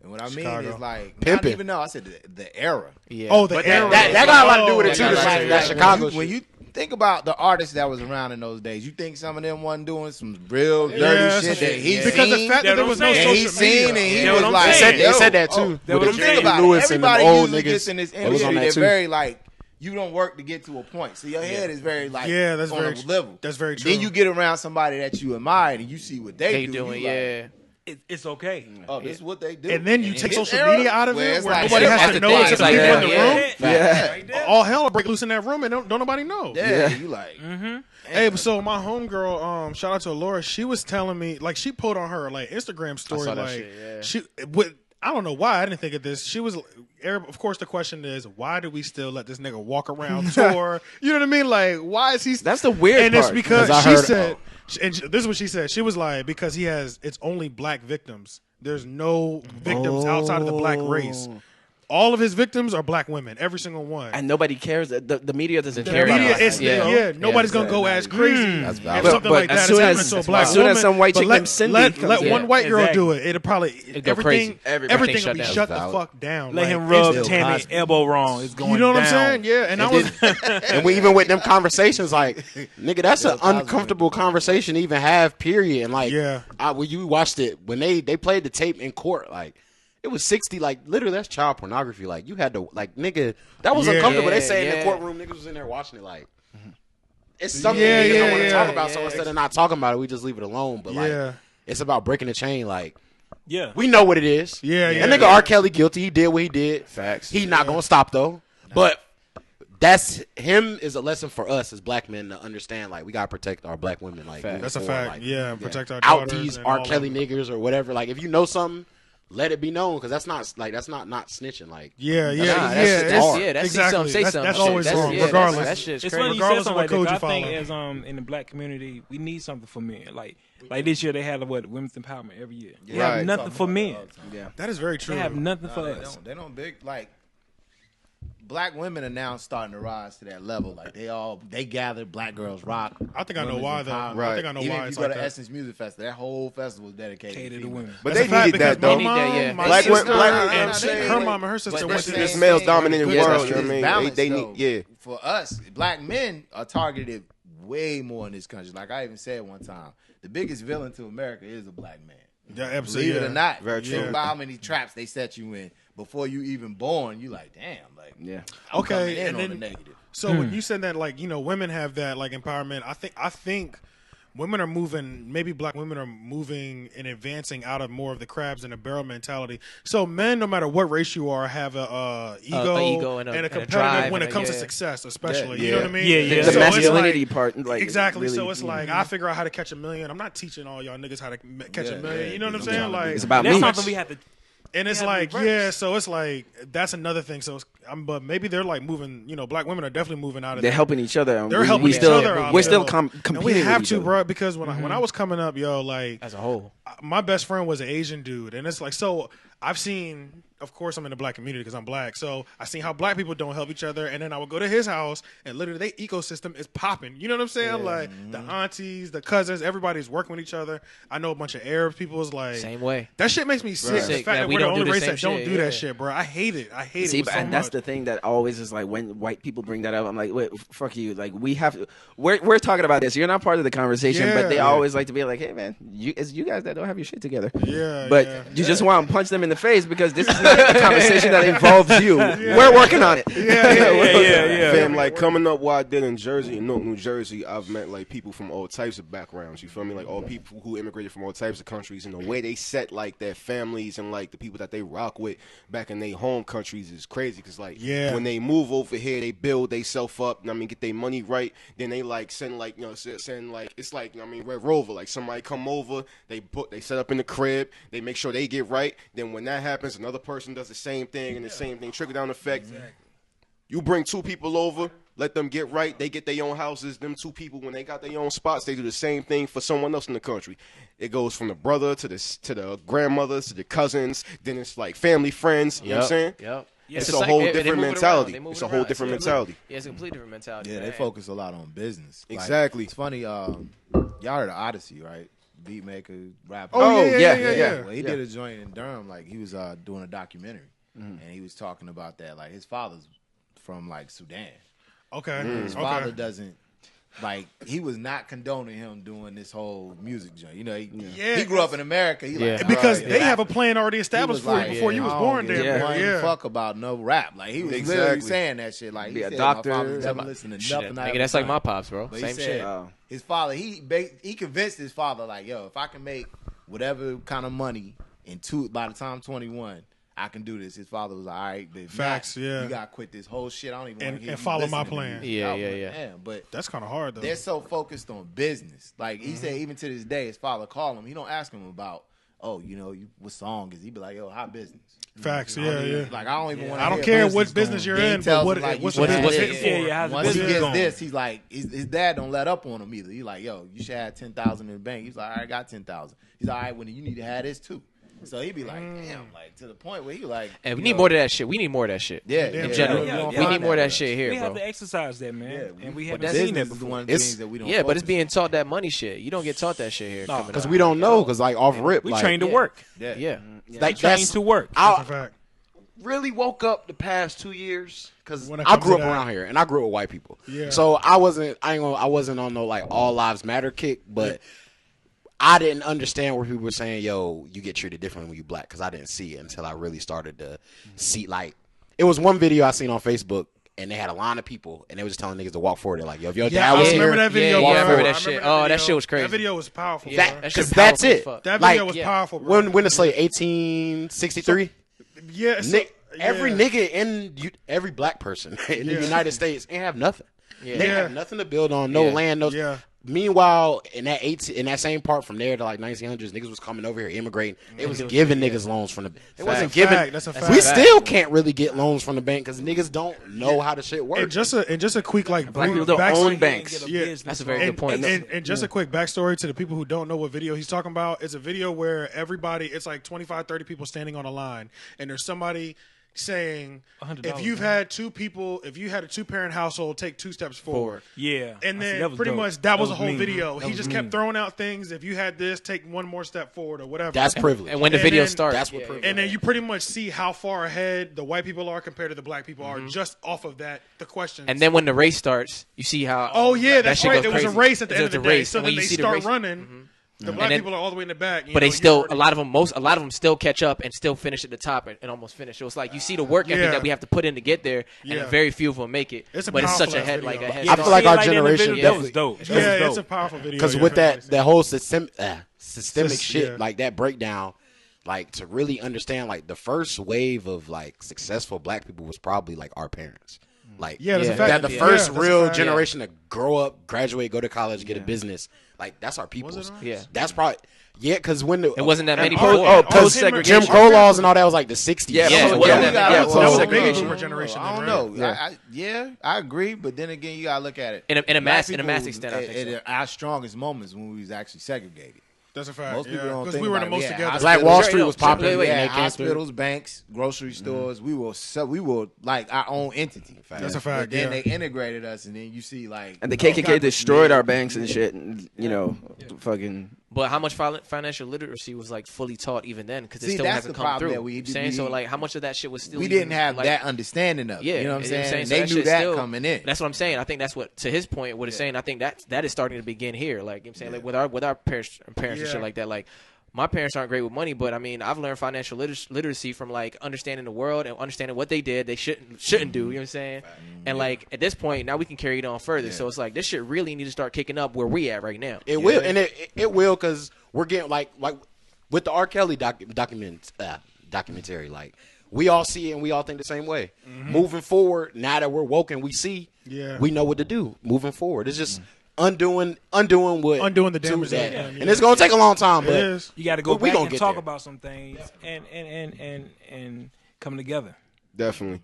and what I mean is like Pimpin'. not even know. I said the era. Yeah. Oh, the era. That got a lot to do with it too. That Chicago. When you think about the artists that was around in those days, you think some of them wasn't doing some real dirty shit that he because seen, the fact that there was no and social he seen, and he That's was what I'm like, saying. They said that too. That's what I'm saying. Think about Lewis it. and them Everybody old usually niggas. gets in this They was on industry. that They're too. very like. You don't work to get to a point. So your head is very like that's on very a level. That's very true. Then you get around somebody that you admire and you see what they do. doing, you like, it's okay. Oh, this is what they do. And then you in take his social era, media out of where it, it's where like, nobody that's has the to know thing. it's It's the like, people in the yeah, room. Yeah. Right there. All hell will break loose in that room, and don't nobody know. Yeah, you like. Hey, so my homegirl, shout out to Laura. She was telling me, like, she put on her like Instagram story, saw that like, shit, yeah. she with. I don't know why I didn't think of this. She was, of course, the question is, why do we still let this nigga walk around tour? You know what I mean? Like, why is he? That's the weird And part. it's because 'Cause I she heard- said, and this is what she said. She was like, because it's only black victims. There's no victims outside of the black race. All of his victims are black women, every single one. And nobody cares. The media doesn't The care about media, us. it's, nobody's gonna go as crazy That's if valid. something But like as that is soon happening as- to a black as soon as woman. some white But chick named Cindy let comes in. one white girl Exactly. do it. It'll probably go crazy. everything will shut be down. shut the Valid. fuck down. Let Like, him rub instantly. Tammy's elbow wrong. It's going You know what I'm down. saying? Yeah, and I was. And we even with them conversations, like, nigga, that's an uncomfortable conversation to even have, period. And like, Yeah. when you watched it, when they played the tape in court, like, it was 60, like, literally, that's child pornography. Like, you had to, like, nigga, that was Yeah. uncomfortable. They say in Yeah. the courtroom, niggas was in there watching it, like, it's something Yeah, niggas don't want to yeah, talk yeah. about. So instead of not talking about it, we just leave it alone. But, like, Yeah. it's about breaking the chain. Like, Yeah. we know what it is. Yeah, yeah, That nigga yeah. R. Kelly guilty. He did what he did. Facts. He not going to stop, though. But that's him is a lesson for us as black men to understand, like, we got to protect our black women. Like, moving That's a forward, fact. like, Yeah, protect our out daughters these and R. all Kelly of- niggas or whatever. Like, if you know something, let it be known, because that's not snitching. Like, Yeah, yeah, Nah, yeah. that shit's it's- hard. That's exactly. something, say That's something. always That's- wrong, yeah, regardless. That shit's It's crazy. funny you said Regardless of something what like that. code 'Cause you I think follow. as in the black community, we need something for men. Like this year they had women's empowerment every year. They Right. have nothing for men. Yeah. That is very true. They have nothing Nah, for they us. don't big like black women are now starting to rise to that level. Like they gather Black Girls Rock. I think I know Women's why, though. empowerment. Right. I think I know Even why if it's you go like to that. Essence Music Festival, that whole festival was dedicated Catered to females. women. But That's they a fact, needed that, because though. my mom, yeah. my Black sister, black- and I'm her mom and her sister But went to the this this. male dominated Good world, stuff you know what I is mean? balanced, They though. need, yeah. For us, black men are targeted way more in this country. Like I even said one time, the biggest villain to America is a black man. Yeah, absolutely. Believe it or not, Very you think true. about how many traps they set you in before you even born. You like, damn, like, Yeah. I'm Okay, coming in and on the then- negative. So when you said that, like, you know, women have that like empowerment, I think women are moving. Maybe black women are moving and advancing out of more of the crabs in a barrel mentality. So men, no matter what race you are, have a ego and a competitive drive when and it a- comes to yeah. success, especially. Yeah. You know what I mean? Yeah, yeah. The So it's masculinity like- part, like exactly. really- So it's like I figure out how to catch a million. I'm not teaching all y'all niggas how to catch a million. You know what I'm saying? Like It's about That's me. something we have to. and it's Yeah, like, reverse. yeah, so it's like that's another thing. So, but maybe they're like moving. You know, black women are definitely moving out of. They're that. helping each other. They're helping we each still, other out We're there. still And competing. we have with to, each other. bro. Because when I was coming up, yo, like As a whole. my best friend was an Asian dude, and it's like so. I've seen, of course, I'm in the black community because I'm black. So I seen how black people don't help each other, and then I would go to his house, and literally their ecosystem is popping. You know what I'm saying? Like the aunties, the cousins, everybody's working with each other. I know a bunch of Arab people is like Same way. That shit makes me sick. The Sick fact that that we we're the don't do only the race same that don't shit, do yeah. that shit, bro. I hate it. I hate See, it. With so and that's much. the thing that always is like when white people bring that up, I'm like, wait, fuck you. Like we have to. We're talking about this. You're not part of the conversation, but they Yeah. always like to be like, hey man, it's you guys that don't have your shit together. Yeah, But yeah. you just want to punch them in the face because this is not a conversation that involves you. We're working on it. Yeah. Fam, like coming up where I did in Jersey, in Newark, New Jersey, I've met like people from all types of backgrounds. You feel me? Like all people who immigrated from all types of countries, and the way they set like their families and like the people that they rock with back in their home countries is crazy. Cause like when they move over here, they build they self up. I mean, get their money right. Then they like send like send like it's like I mean Red Rover. Like somebody come over, they set up in the crib, they make sure they get right. Then when that happens, another person does the same thing, and the same thing trickle down effect. You bring two people over, let them get right. They get their own houses. Them two people, when they got their own spots, they do the same thing for someone else in the country. It goes from the brother to the grandmothers to the cousins. Then it's like family, friends. You know what I'm saying? Yep. It's the a same- whole they move different it around. mentality. They move It's it a whole around. different Yeah. mentality. Yeah, it's a completely different mentality. Yeah, they man. focus a lot on business. Like, Exactly. it's funny. Y'all heard of Odyssey, right? Beat maker, rapper. Oh, yeah. Well, he did a joint in Durham. Like he was doing a documentary, and he was talking about that. Like his father's from like Sudan. Okay. His father doesn't like. He was not condoning him doing this whole music joint. You know, he grew up in America. He Yeah. like, Because all right, they yeah. have a plan already established He for was him before you was I born. don't Damn give near. one Yeah. fuck about no rap. Like he was literally Exactly. saying that shit. Like Be he a said, doctor. My father's never listened to Shit, nothing. I nigga, ever that's like done. my pops, bro. But Same he said, shit. Oh. His father, he convinced his father, like, yo, if I can make whatever kind of money by the time 21. I can do this. His father was like, all right, but facts, you gotta quit this whole shit. I don't even want to hear and you follow my listening to plan. me. Yeah. But that's kind of hard though. they're so focused on business. Like he said, even to this day, his father call him. He don't ask him about, what song is he? Be like, yo, how business? Facts, Like I don't even want. I don't care what business you're in, but what's the business hitting for? Once he gets this, he's like, his dad don't let up on him either. He's like, yo, you should have 10,000 in the bank. He's like, all right, I got 10,000. He's like, all right, well, you need to have this too. So he be like, damn, like to the point where he like, and we need more of that shit. We need more of that shit. Yeah, in general, we need more of that shit here, we bro. have to exercise that, man, and we haven't that's seen that the before. one of the things that we don't. Yeah, but it's being taught that money shit. You don't get taught that shit here. Because we don't know. Because like off rip, We like, trained to work. Yeah. Like Trained to work. That's a fact. Really woke up the past 2 years because When it I comes grew to up that. around here and I grew up with white people. Yeah. So I wasn't on no like all lives matter kick, but I didn't understand where people were saying, yo, you get treated differently when you black, because I didn't see it until I really started to see, like, it was one video I seen on Facebook and they had a line of people and they was just telling niggas to walk forward. They're like, yo, if your dad was I here, remember that video, yeah, bro. I remember I that shit. Oh, that shit was crazy. That video was powerful, Yeah, bro. that shit because was that's powerful as it. fuck. That Like, video was powerful, bro. when it's like 1863, Yeah, so, every nigga in every black person in the United States ain't have nothing. Yeah. They have nothing to build on, no land, no. Yeah. Meanwhile, in that same part from there to like 1900s, niggas was coming over here immigrating. They was giving niggas loans from the. They wasn't giving. That's a We fact. still can't really get loans from the bank because niggas don't know how the shit works. And just a quick like Black people brief don't backstory- own banks. Yeah. That's a very good point. And just a quick backstory to the people who don't know what video he's talking about. It's a video where everybody, it's like 25, 30 people standing on a line, and there's somebody saying, $100, if you've had two people, if you had a 2-parent household, take 2 steps forward. Yeah. And I see, then that was pretty dope. much that was a whole mean. video. That He was just mean. kept throwing out things. If you had this, take one more step forward or whatever. That's privilege. And when the And video then- starts, That's what privilege. And then you pretty much see how far ahead the white people are compared to the black people are just off of that, the questions. and then when the race starts, you see how. oh yeah, that that's shit right. goes There was a crazy. race at the end of There's the a day. race. So And then when they you see the start race- running. The black And then- people are all the way in the back. But they still, a lot of them still catch up and still finish at the top and almost finish. So it's like you see the work ethic Yeah. that we have to put in to get there, and Yeah. very few of them make it. It's a but it's such a powerful-ass head, video. like a head. I feel like See it our that in the generation video, that was dope. That was Yeah, dope. it's a powerful video. Because yeah, with definitely. that whole systemic shit, yeah. like that breakdown, like to really understand, like the first wave of like successful black people was probably like our parents. Like Yeah, that's a Yeah. fact. that the Yeah, first that's a real fact. generation to grow up, graduate, go to college, get a business. Like that's our people. Was it on? Yeah. That's probably because when the It wasn't that many Oh, before. oh, post-segregation. Jim Crow laws and all that was like the 60s. Yeah, Yeah, yeah, well, yeah, that- yeah, was well, a big well, boomer generation. I don't then, right? know. I agree, but then again, you gotta look at it. In a Black mass people extent, I think so. at our strongest moments when we was actually segregated. That's a fact. Most people don't Because think we were the about it. most We had together. Black Wall Straight Street up. was popping. Wait, We yeah, had and they came through. hospitals, banks, grocery stores. We were like our own entity. That's a fact. But then Yeah. they integrated us, and then you see like And the KKK destroyed our banks and shit. And, fucking. But how much financial literacy was like fully taught even then? Because it See, still that's hasn't the come problem through. that we- You know what I'm saying? So we- like, how much of that shit was still? we even, didn't have like, that understanding of it. Yeah, You know what I'm saying? So And they knew shit that still- coming in. That's what I'm saying. I think that's what, to his point, what it's saying. I think that is starting to begin here. Like I'm saying, like with our parents and Yeah. shit like that. Like my parents aren't great with money, but I mean, I've learned financial literacy from like understanding the world and understanding what they did, they shouldn't do. You know what I'm saying? And like at this point, now we can carry it on further. So it's like this shit really need to start kicking up where we at right now. It will, and it will, because we're getting like with the R. Kelly documentary. Like we all see it and we all think the same way. Moving forward, now that we're woke and we see, we know what to do. Moving forward, it's just undoing the damage that that, done, and it's gonna take a long time. It But is. You got to go we back gonna and get talk there. about some things and come together. Definitely.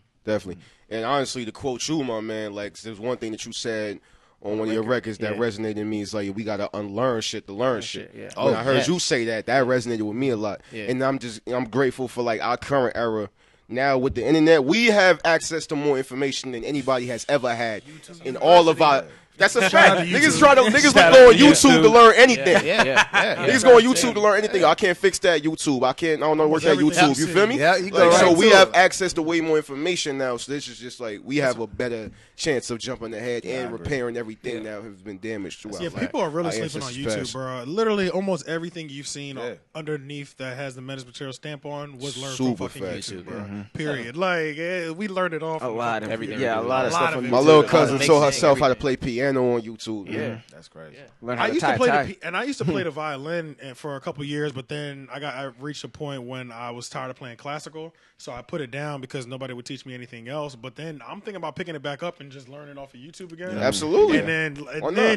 And honestly, to quote you, my man, like there's one thing that you said on one of your records that resonated in me. Is like we gotta unlearn shit to learn shit. yeah. When I heard you say that resonated with me a lot. Yeah. And I'm grateful for like our current era. Now with the internet, we have access to more information than anybody has ever had in all of our. That's a fact. Niggas look go on YouTube to learn anything. Yeah. Niggas go on YouTube to learn anything. I can't fix that YouTube. I don't know to work that YouTube. You feel me? Yeah, you go Like, so right we to have it. access to way more information now. So this is just like we have a better chance of jumping ahead and repairing everything that has been damaged throughout. Yeah, like, people are really our sleeping on ancestors' YouTube, past. bro. Literally, almost everything you've seen Yeah. underneath that has the Menace Material stamp on was learned Super from fucking facts, YouTube, bro. bro. Period. Like, we learned it all A from lot fucking of everything. yeah, a lot of stuff. of on it. My YouTube. little Makes cousin sense, taught herself how to everything. play piano on YouTube. Yeah. That's crazy. Learn how I to used tie to a play tie. and I used to play the violin for a couple years, but then I reached a point when I was tired of playing classical, so I put it down because nobody would teach me anything else. But then I'm thinking about picking it back up and just learning off of YouTube again. Absolutely. And then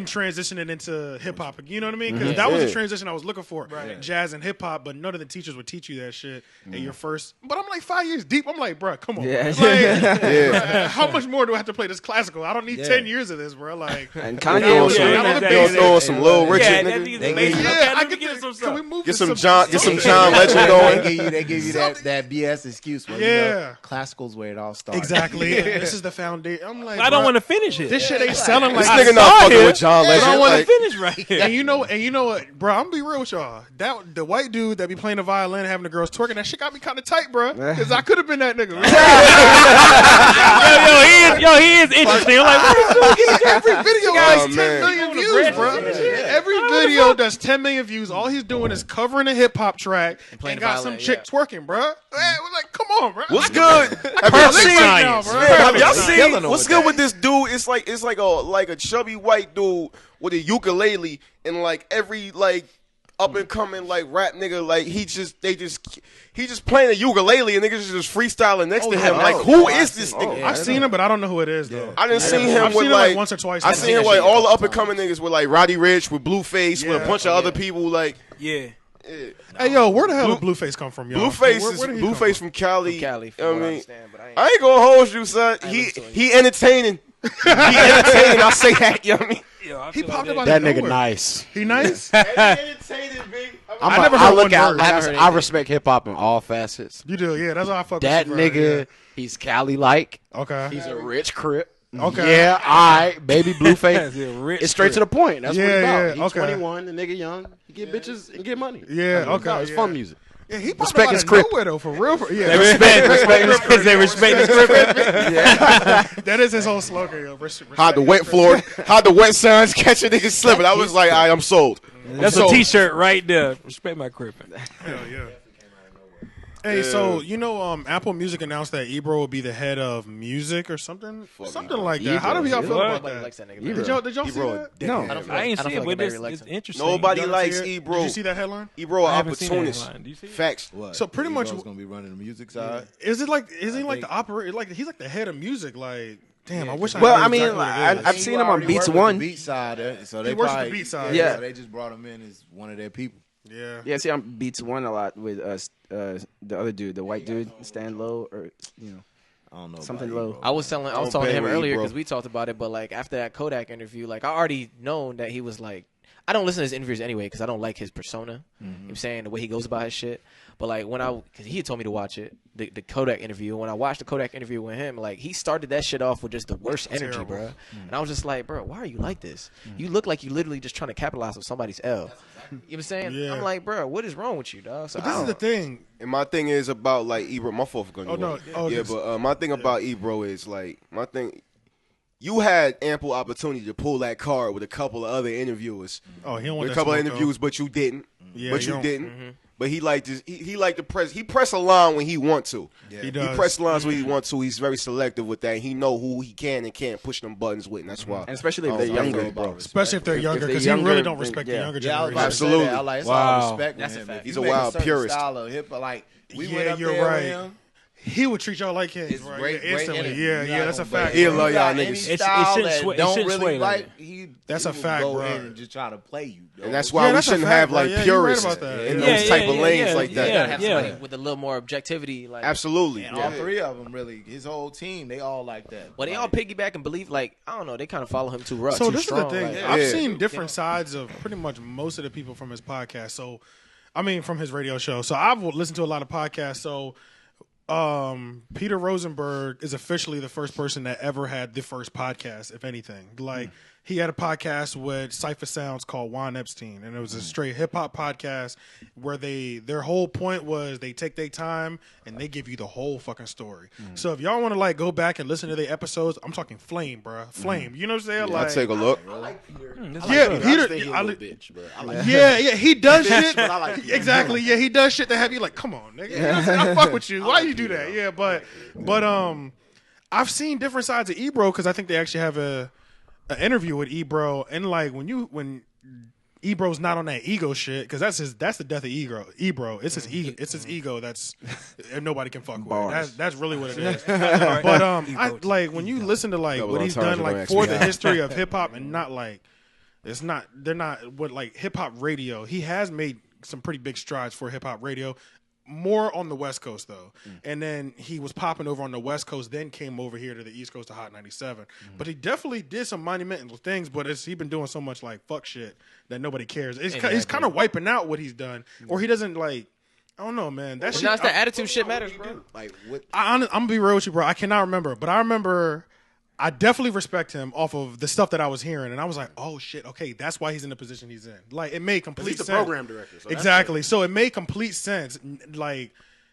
transitioning into hip hop. You know what I mean? Because that was the transition I was looking for. Right. Jazz and hip hop, but none of the teachers would teach you that shit in your first. But I'm like 5 years deep. I'm like, bro, come on. Yeah. Like, how much more do I have to play this classical? I don't need 10 years of this, bro. Like, And Kanye was throwing some Lil Richard, that nigga. I can we move Get to some John Legend going. They give you that BS excuse. Where, classical's where it all starts. Exactly. This is the foundation. I'm like, I don't want to finish it. This shit ain't selling like This nigga not fucking with John I Legend. don't want to Like, finish right here. And you know what, bro? I'm gonna be real with y'all. That the white dude that be playing the violin, having the girls twerking, that shit got me kind of tight, bro. Because I could have been that nigga. He is interesting. I'm like, what is this? Every video has 10 man. million views, bro. Every video does 10 million views. All he's doing is covering a hip hop track and got some chick twerking, bro. Hey, we're like, come on, bro. what's good? Have y'all seen what's good with this dude? It's like a chubby white dude with a ukulele and like every like up and coming like rap nigga like he just playing a ukulele and niggas just freestyling next to him. Like who is this nigga? I've seen him, but I don't know who it is though. I didn't see him I've with seen him like once or twice. I seen him like all the up and coming niggas with like Roddy Ricch with Blueface with a bunch of other people like. Yeah. Hey yo, where the hell did Blueface come from, yo? Blueface from Cali. From Cali, I from what I mean, understand, but I ain't gonna hold you, son. He entertaining. He entertaining. I say that, you know what I mean? He popped up out That of nigga nowhere. nice. He nice. entertaining, big. I never heard one word. I respect hip hop in all facets. You do, yeah. That's why I fuck That with you, bro. nigga, he's Cali like. Yeah. Okay. He's a rich crip. Okay. Yeah, all right, baby Blueface. He's a rich It's straight to the point. That's what Yeah, it's about. yeah, He's okay. 21, the nigga young. He get bitches and get money. Yeah, That's what it's okay, about. It's yeah. fun music. Yeah, he popped Respect up out his of crip. nowhere though, for real. Yeah, They respect his crib. that is his whole slogan. Yo. Hide the wet floor. Hide the wet signs. Catch a nigga slipping. I was like, I'm sold. That's a T-shirt right there. Respect my crib. Hell yeah. Hey, so you know, Apple Music announced that Ebro will be the head of music or something like that. How do y'all feel about Nobody that? likes that nigga. Did y'all see that? No. I ain't I don't see it, feel but like it's likes him. interesting. Nobody Y'all didn't likes see it? Ebro. Did you see that headline? Ebro I haven't seen that opportunist. headline. Do you see it? Facts. What? So pretty much- Ebro's gonna be running the music side. Is he like the operator? Like he's like the head of music. Like, damn, I wish I. Well, knew I mean, exactly what it is. I've seen him on Beats One. Beat side, so they works the probably, beat side. Yeah. So they just brought him in as one of their people. Yeah. Yeah, see, on Beats One a lot with the other dude, the white dude, Stand Low, or I don't know something about low. Ebro. I was talking to bang him with earlier Ebro. because we talked about it, but like after that Kodak interview, like I already known that he was like, I don't listen to his interviews anyway because I don't like his persona. You know what I'm saying, the way he goes about his shit. But like because he had told me to watch it, the Kodak interview. When I watched the Kodak interview with him, like he started that shit off with just the worst energy, Terrible. bro. And I was just like, bro, why are you like this? You look like you literally just trying to capitalize on somebody's L. You know what I'm saying? Yeah. I'm like, bro, what is wrong with you, dog? So But this is the thing. And my thing is about like Ebro. My fault for going. Oh, no. Oh, yeah, this- but my thing about Ebro is like my thing. You had ample opportunity to pull that card with a couple of other interviewers. Oh, he don't want With a that couple of smoke, interviews, but you didn't. Yeah, but you you don't- didn't. But he liked this. He liked to press. He press a line when he want to. He He does. press lines when he want to. He's very selective with that. He know who he can and can't push them buttons with, and that's why. And especially if I they're don't younger, think bro. Especially if they're younger, they're because he younger, really don't then- respect the yeah. younger Yeah, I was generation. about to Absolutely. say that. I like, it's Wow. all respect That's with a him. fact. If He's you a make wild certain purist. Style of hip, like we Yeah, went up you're there right. with him. He would treat y'all like kings, It's right? great, Yeah, instantly. energy. Yeah, You're yeah, not that's a gonna fact. break He'll it. love You y'all got any niggas. style shouldn't that sway- it don't shouldn't really sway like like. that. That's a will fact, go bro. in and just try to play you. And that's why we that's a shouldn't fact, have bro. like Yeah, you're right purists about that. in Yeah, those type of yeah, lanes yeah, like that. You gotta have Yeah. somebody with a little more objectivity, like Absolutely. And all three of them really, his whole team, they all like that. Well, they all piggyback and believe, like, I don't know, they kind of follow him too rough. So too this strong, is the thing. like- I've Yeah. seen different sides of pretty much most of the people from his podcast. So, I mean, from his radio show. So I've listened to a lot of podcasts. So, Peter Rosenberg is officially the first person that ever had the first podcast, if anything. Like, he had a podcast with Cypher Sounds called Juan Epstein, and it was a straight hip hop podcast where their whole point was they take their time and they give you the whole fucking story. So if y'all want to like go back and listen to the episodes, I'm talking Flame, bro, Flame. You know what I'm saying? I'll take a look. Yeah, Peter. bitch, bro. I like Yeah, he does shit. But I like you. Exactly. Yeah, he does shit that have you like, come on, nigga. You know what I'm saying? I fuck with you. Why you do that? Yeah, but I've seen different sides of Ebro because I think they actually have an interview with Ebro, and like when Ebro's not on that ego shit, because that's the death of Ebro. It's his ego. It's his ego that's nobody can fuck with. That's really what it is. But I like when you listen to like what he's done like for the history of hip hop, and not like they're not what like hip hop radio. He has made some pretty big strides for hip hop radio. More on the West Coast though, and then he was popping over on the West Coast. Then came over here to the East Coast to Hot 97. But he definitely did some monumental things. But he's been doing so much like fuck shit that nobody cares. He's kind of wiping out what he's done, or he doesn't like. I don't know, man. That shit. Now it's the attitude shit matters, bro. Like what? I'm gonna be real with you, bro. I cannot remember, but I remember. I definitely respect him off of the stuff that I was hearing, and I was like, "Oh shit, okay, that's why he's in the position he's in." Like, it made complete sense. He's the program director, so exactly. So it made complete sense. Like,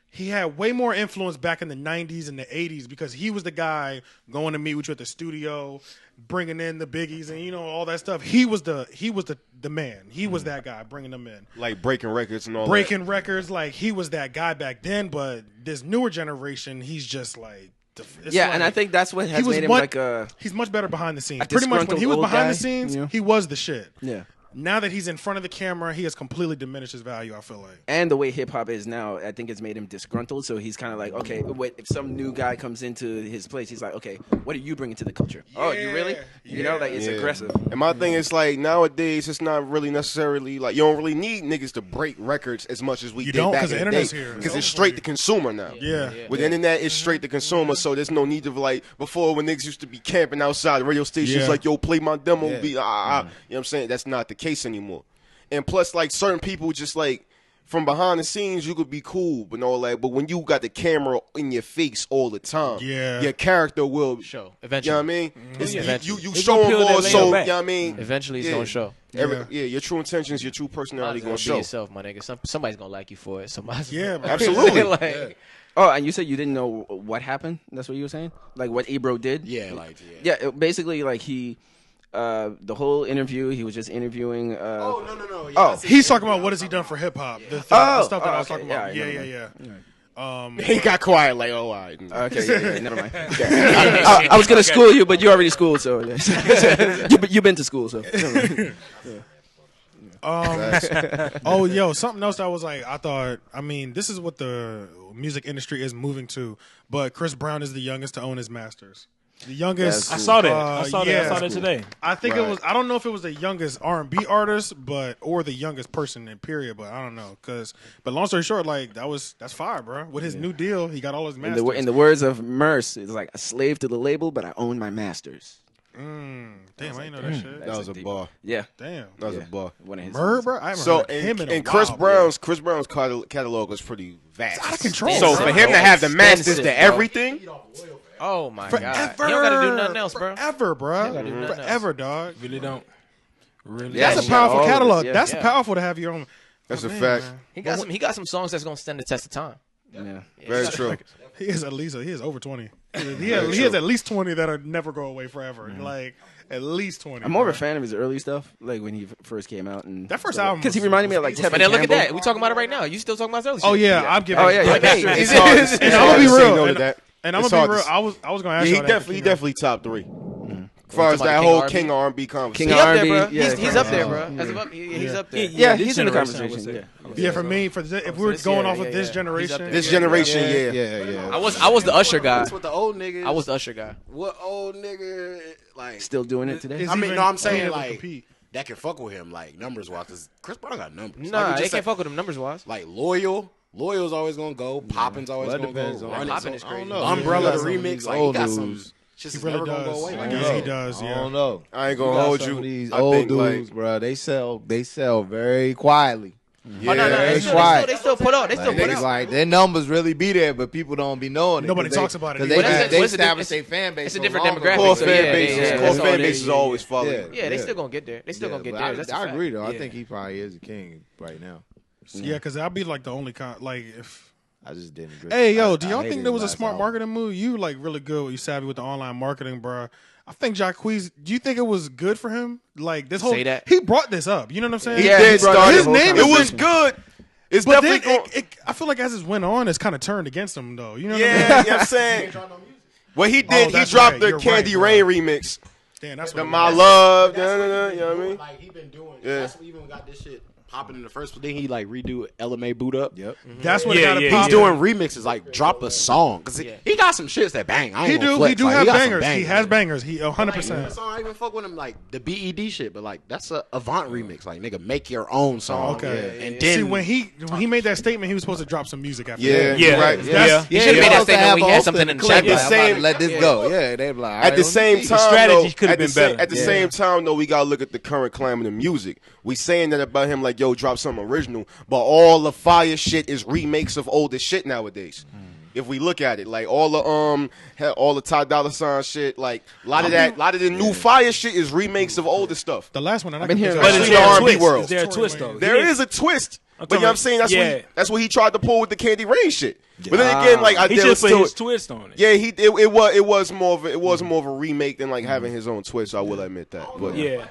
he had way more influence back in the '90s and the '80s because he was the guy going to meet with you at the studio, bringing in the biggies and all that stuff. He was the man. He was that guy bringing them in, like breaking records and all. Breaking records, like he was that guy back then. But this newer generation, he's just like. And I think that's what has made him like a. He's much better behind the scenes. Pretty much when he was behind the scenes, he was the shit. Yeah. Now that he's in front of the camera, he has completely diminished his value, I feel like. And the way hip hop is now, I think it's made him disgruntled. So he's kind of like, okay, if some new guy comes into his place, he's like, okay, what are you bringing to the culture? Yeah, oh, you really? You know, like it's aggressive. And my thing is like nowadays, it's not really necessarily like you don't really need niggas to break records as much as we did back in the day. Because it's straight to consumer now. With the internet, it's straight to consumer. So there's no need to like before when niggas used to be camping outside the radio stations like, yo, play my demo. You know what I'm saying? That's not the case anymore. And plus, like, certain people just, like, from behind the scenes, you could be cool but all that. But when you got the camera in your face all the time, your character will show. Eventually. You know what I mean? Eventually. You show them more, so, you know what I mean? Eventually, it's going to show. Your true intentions, your true personality going to show. Be yourself, my nigga. Somebody's going to like you for it. Absolutely. Like, oh, and you said you didn't know what happened? That's what you were saying? Like, what Ebro did? Yeah, basically, like, he... the whole interview, he was just interviewing. No. He's talking about what has he done for hip hop? The stuff that I was talking about. Yeah. He got quiet, like, all right. Okay, never mind. I was gonna school you, but you already schooled, so you've been to school, so. Something else that was like, I thought. I mean, this is what the music industry is moving to. But Chris Brown is the youngest to own his masters. The youngest. I saw that. I saw that today. I think it was. I don't know if it was the youngest R&B artist, or the youngest person in period. But I don't know. But long story short, like that's fire, bro. With his new deal, he got all his masters. In the words of Merce, it's like a slave to the label, but I own my masters. Damn, I didn't know that shit. That was a bar. Yeah. Damn. That was a bar. Murr, bro? I haven't heard him in a while. Chris Brown's catalog was pretty vast. It's out of control. So for him to have the masters to everything. Oh my Forever. God! You don't gotta do nothing else, bro. Forever, bro. Forever, dog. Really don't. Really. That's a powerful catalog. That's powerful to have your own. That's a fact. Man. He got some songs that's gonna stand the test of time. Yeah. Very true. He is over 20. He has at least 20 that'll never go away forever. Like at least 20. I'm more of a fan of his early stuff, like when he first came out and that first album. Because he reminded me of like Tevin But then look at that. We talking about it right now. You still talking about his early shit? Oh yeah, I'm giving. Oh yeah. And I'm gonna be real. And I'm gonna be real. I was gonna ask you. He definitely top 3. As far as that whole King R&B conversation. King R&B, he's up there, bro. He's up there. Yeah, he's in the conversation. Yeah, for me, if we're going off of this generation, yeah. I was the Usher guy. That's what the old niggas. I was the Usher guy. What old nigga like still doing it today? I mean, no, I'm saying like that can fuck with him like numbers wise because Chris Brown got numbers. Nah, they can't fuck with him numbers wise. Like Loyal's always gonna go. Poppin's always gonna go. Poppin is crazy. Umbrella the remix, like he got some. He really does. He does. Yeah. I don't know. I ain't gonna hold you. These old dudes, bro, they sell very quietly. Yeah, they still put out. Like their numbers really be there, but people don't be knowing it. Nobody talks about it. They establish their fan base. It's a different demographic. Core fan base is always following. Yeah, they still gonna get there. I agree though. I think he probably is a king right now. Yeah, because I'll be like the only like if. I just didn't agree. Hey, yo, do y'all think there was a smart marketing move? You like really good. You savvy with the online marketing, bro. I think Jaqueez. Do you think it was good for him? Like this whole. Say that. He brought this up. You know what I'm saying? He did start his name. It was good. It's but definitely. I feel like as it went on, it's kind of turned against him, though. You know what I mean? Yeah, you know what I'm saying. What he did, he dropped the Candy Rain remix. Damn, that's The what My Love. You know what I mean? Like he been doing. Yeah. That's what even got this shit popping in the first. Then he like redo LMA Boot Up. Yep. That's what Yeah, got it yeah, popping. He's doing remixes like drop a song because he got some shits that bang. I ain't gonna flex. He do Like, have got some bangers. He has bangers. He 100%. Like, song I even fuck with him like the BED shit, but like that's a Avant remix. Like nigga, make your own song. Okay. And then See, when he made that statement, he was supposed to drop some music after Yeah, that. Yeah, right. yeah. He should have made that statement when he had something in the At chamber. the same, Let this go. Yeah, they be like, at the same time, strategy though, could have at the been sa- better. At the same time, though, we gotta look at the current climate of music. We saying that about him, like, yo, drop something original, but all the fire shit is remakes of older shit nowadays. If we look at it, like all the Ty Dolla $ign shit, like a lot of the new fire shit is remakes of older stuff. The last one that I been can hearing think But of- is the there a R&B twist? world. Is there a twist though? There is a twist, but you know what I'm saying? Yeah. That's what he tried to pull with the Candy Rain shit. But then again, like He there should was put still, his twist on it. yeah, it was more of a remake than like having his own twist. I will admit that. But Yeah.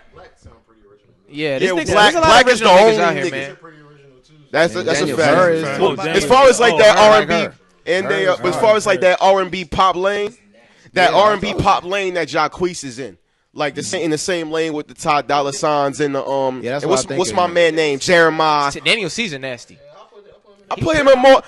Yeah, this Yeah, nigga, Black- there's a lot Black of is the original niggas only out here, nigga. man. that's a Daniel fact. Burr is- Oh, As far as like oh, that I R like and B, and they but as far as like that R and B pop lane, that R and B pop lane that Jaqueez is in, like in the same lane with the Ty Dolla $igns and the Yeah, that's and what I'm what's thinking. my man name Jeremiah. Daniel Caesar nasty. I put him in more.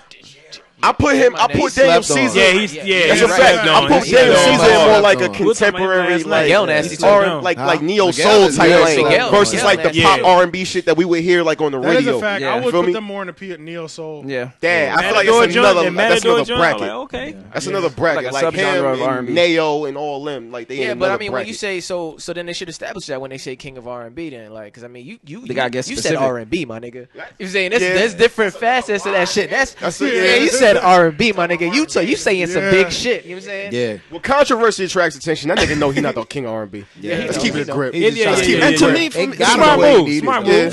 I put Daniel slept on. Caesar. Yeah, he's That's a right. fact. I put He's Daniel slept on. Caesar in more like a Slept on. contemporary, like Miguel nasty too. like neo Miguel soul is type Miguel lane Miguel versus Miguel like the nasty. pop Yeah. R&B shit that we would hear like on the That is radio. a fact. Yeah. I would Feel put me? them more in the neo soul. Yeah. Damn, I feel like Matador that's another joint, bracket. Like, okay. That's another bracket, Like a like subgenre of him R&B. and Neo and all them. Like they Yeah, in but I another mean, when bracket. you say so then they should establish that when they say king of R&B, then like, because I mean, you gotta get you said specific. R&B, my nigga. You saying Yeah. there's different facets to that shit. That's it, yeah. yeah. You said R&B, my nigga. You saying some Yeah. big shit. You know what I'm saying? Yeah. Well, controversy attracts attention. That nigga know he not the king of R&B. Yeah, he Let's know, keep he it a know. grip. He's just Yeah, trying yeah, to yeah, keep yeah, it yeah. to Yeah. me, It it's got smart the way he move. needed Smart it. move. Yeah.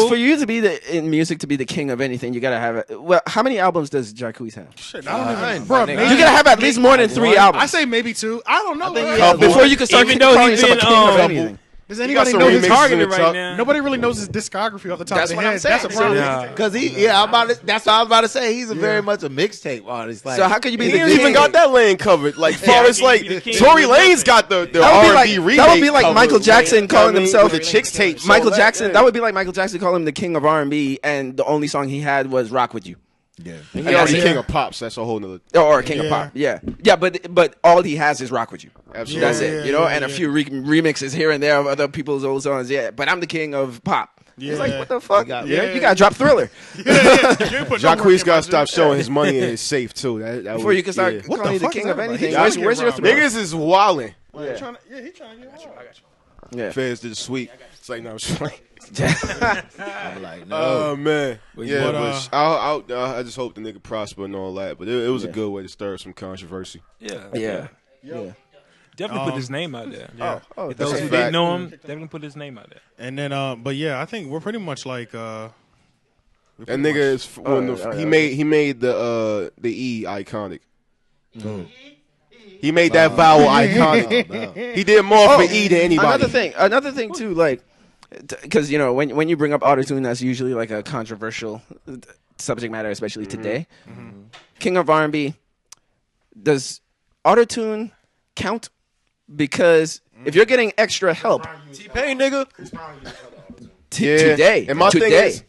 For you to be in music to be the king of anything, you gotta have it. Well, how many albums does Jaqueez have? Shit, I don't even. Bro, nigga. maybe, You gotta have at least more than 3 albums. I say maybe 2. I don't know. Before you can start Even though calling he's yourself a been, king of um, anything. Does got anybody some know remixes his in targeted the right top. now. Nobody really knows his discography off the top That's of what their I'm head. saying. That's a problem. Yeah. Because that's what I was about to say. He's very much a mixtape artist. Like, So how could you be He the ain't king? even got that lane covered. Like, far as like the king Tory of Lanez nothing. got the That would be R&B like- remake. that would be like covered. Michael Jackson calling himself the chicks tapes. Michael all Jackson. yeah. That would be like Michael Jackson calling him the king of R&B, and the only song he had was "Rock with You." yeah. He already Yeah. king of pops. That's a whole nother. Or King of Yeah. Pop, yeah, but all he has is "Rock with You." Absolutely. That's it, you know, and a few remixes here and there of other people's old songs. Yeah, but I'm the king of pop. Yeah. It's like, what the fuck? got- You know, Yeah. you got to drop Thriller Jaqueez got to stop showing his money in his safe too. That before was- you can start yeah. calling you the fuck king is of that? anything. He Where's gotta your get Thriller? Niggas is wildin'. He trying to get wild. Yeah. Feds did the sweep. It's like no, it's like, I'm like, no. oh man, yeah. But, I just hope the nigga prosper and all that. But it was a good way to stir some controversy. Yeah. Definitely put his name out there. Yeah. Oh, Those a who fact. didn't know him, definitely put his name out there. And then, but yeah, I think we're pretty much like. That nigga is he made the E iconic. He made that vowel iconic. He did more for E than anybody. Another thing too, like, because you know when you bring up autotune, that's usually like a controversial subject matter, especially today. King of R&B, does autotune count? Because if you're getting extra help, T-Pain, nigga. today, And my thing is,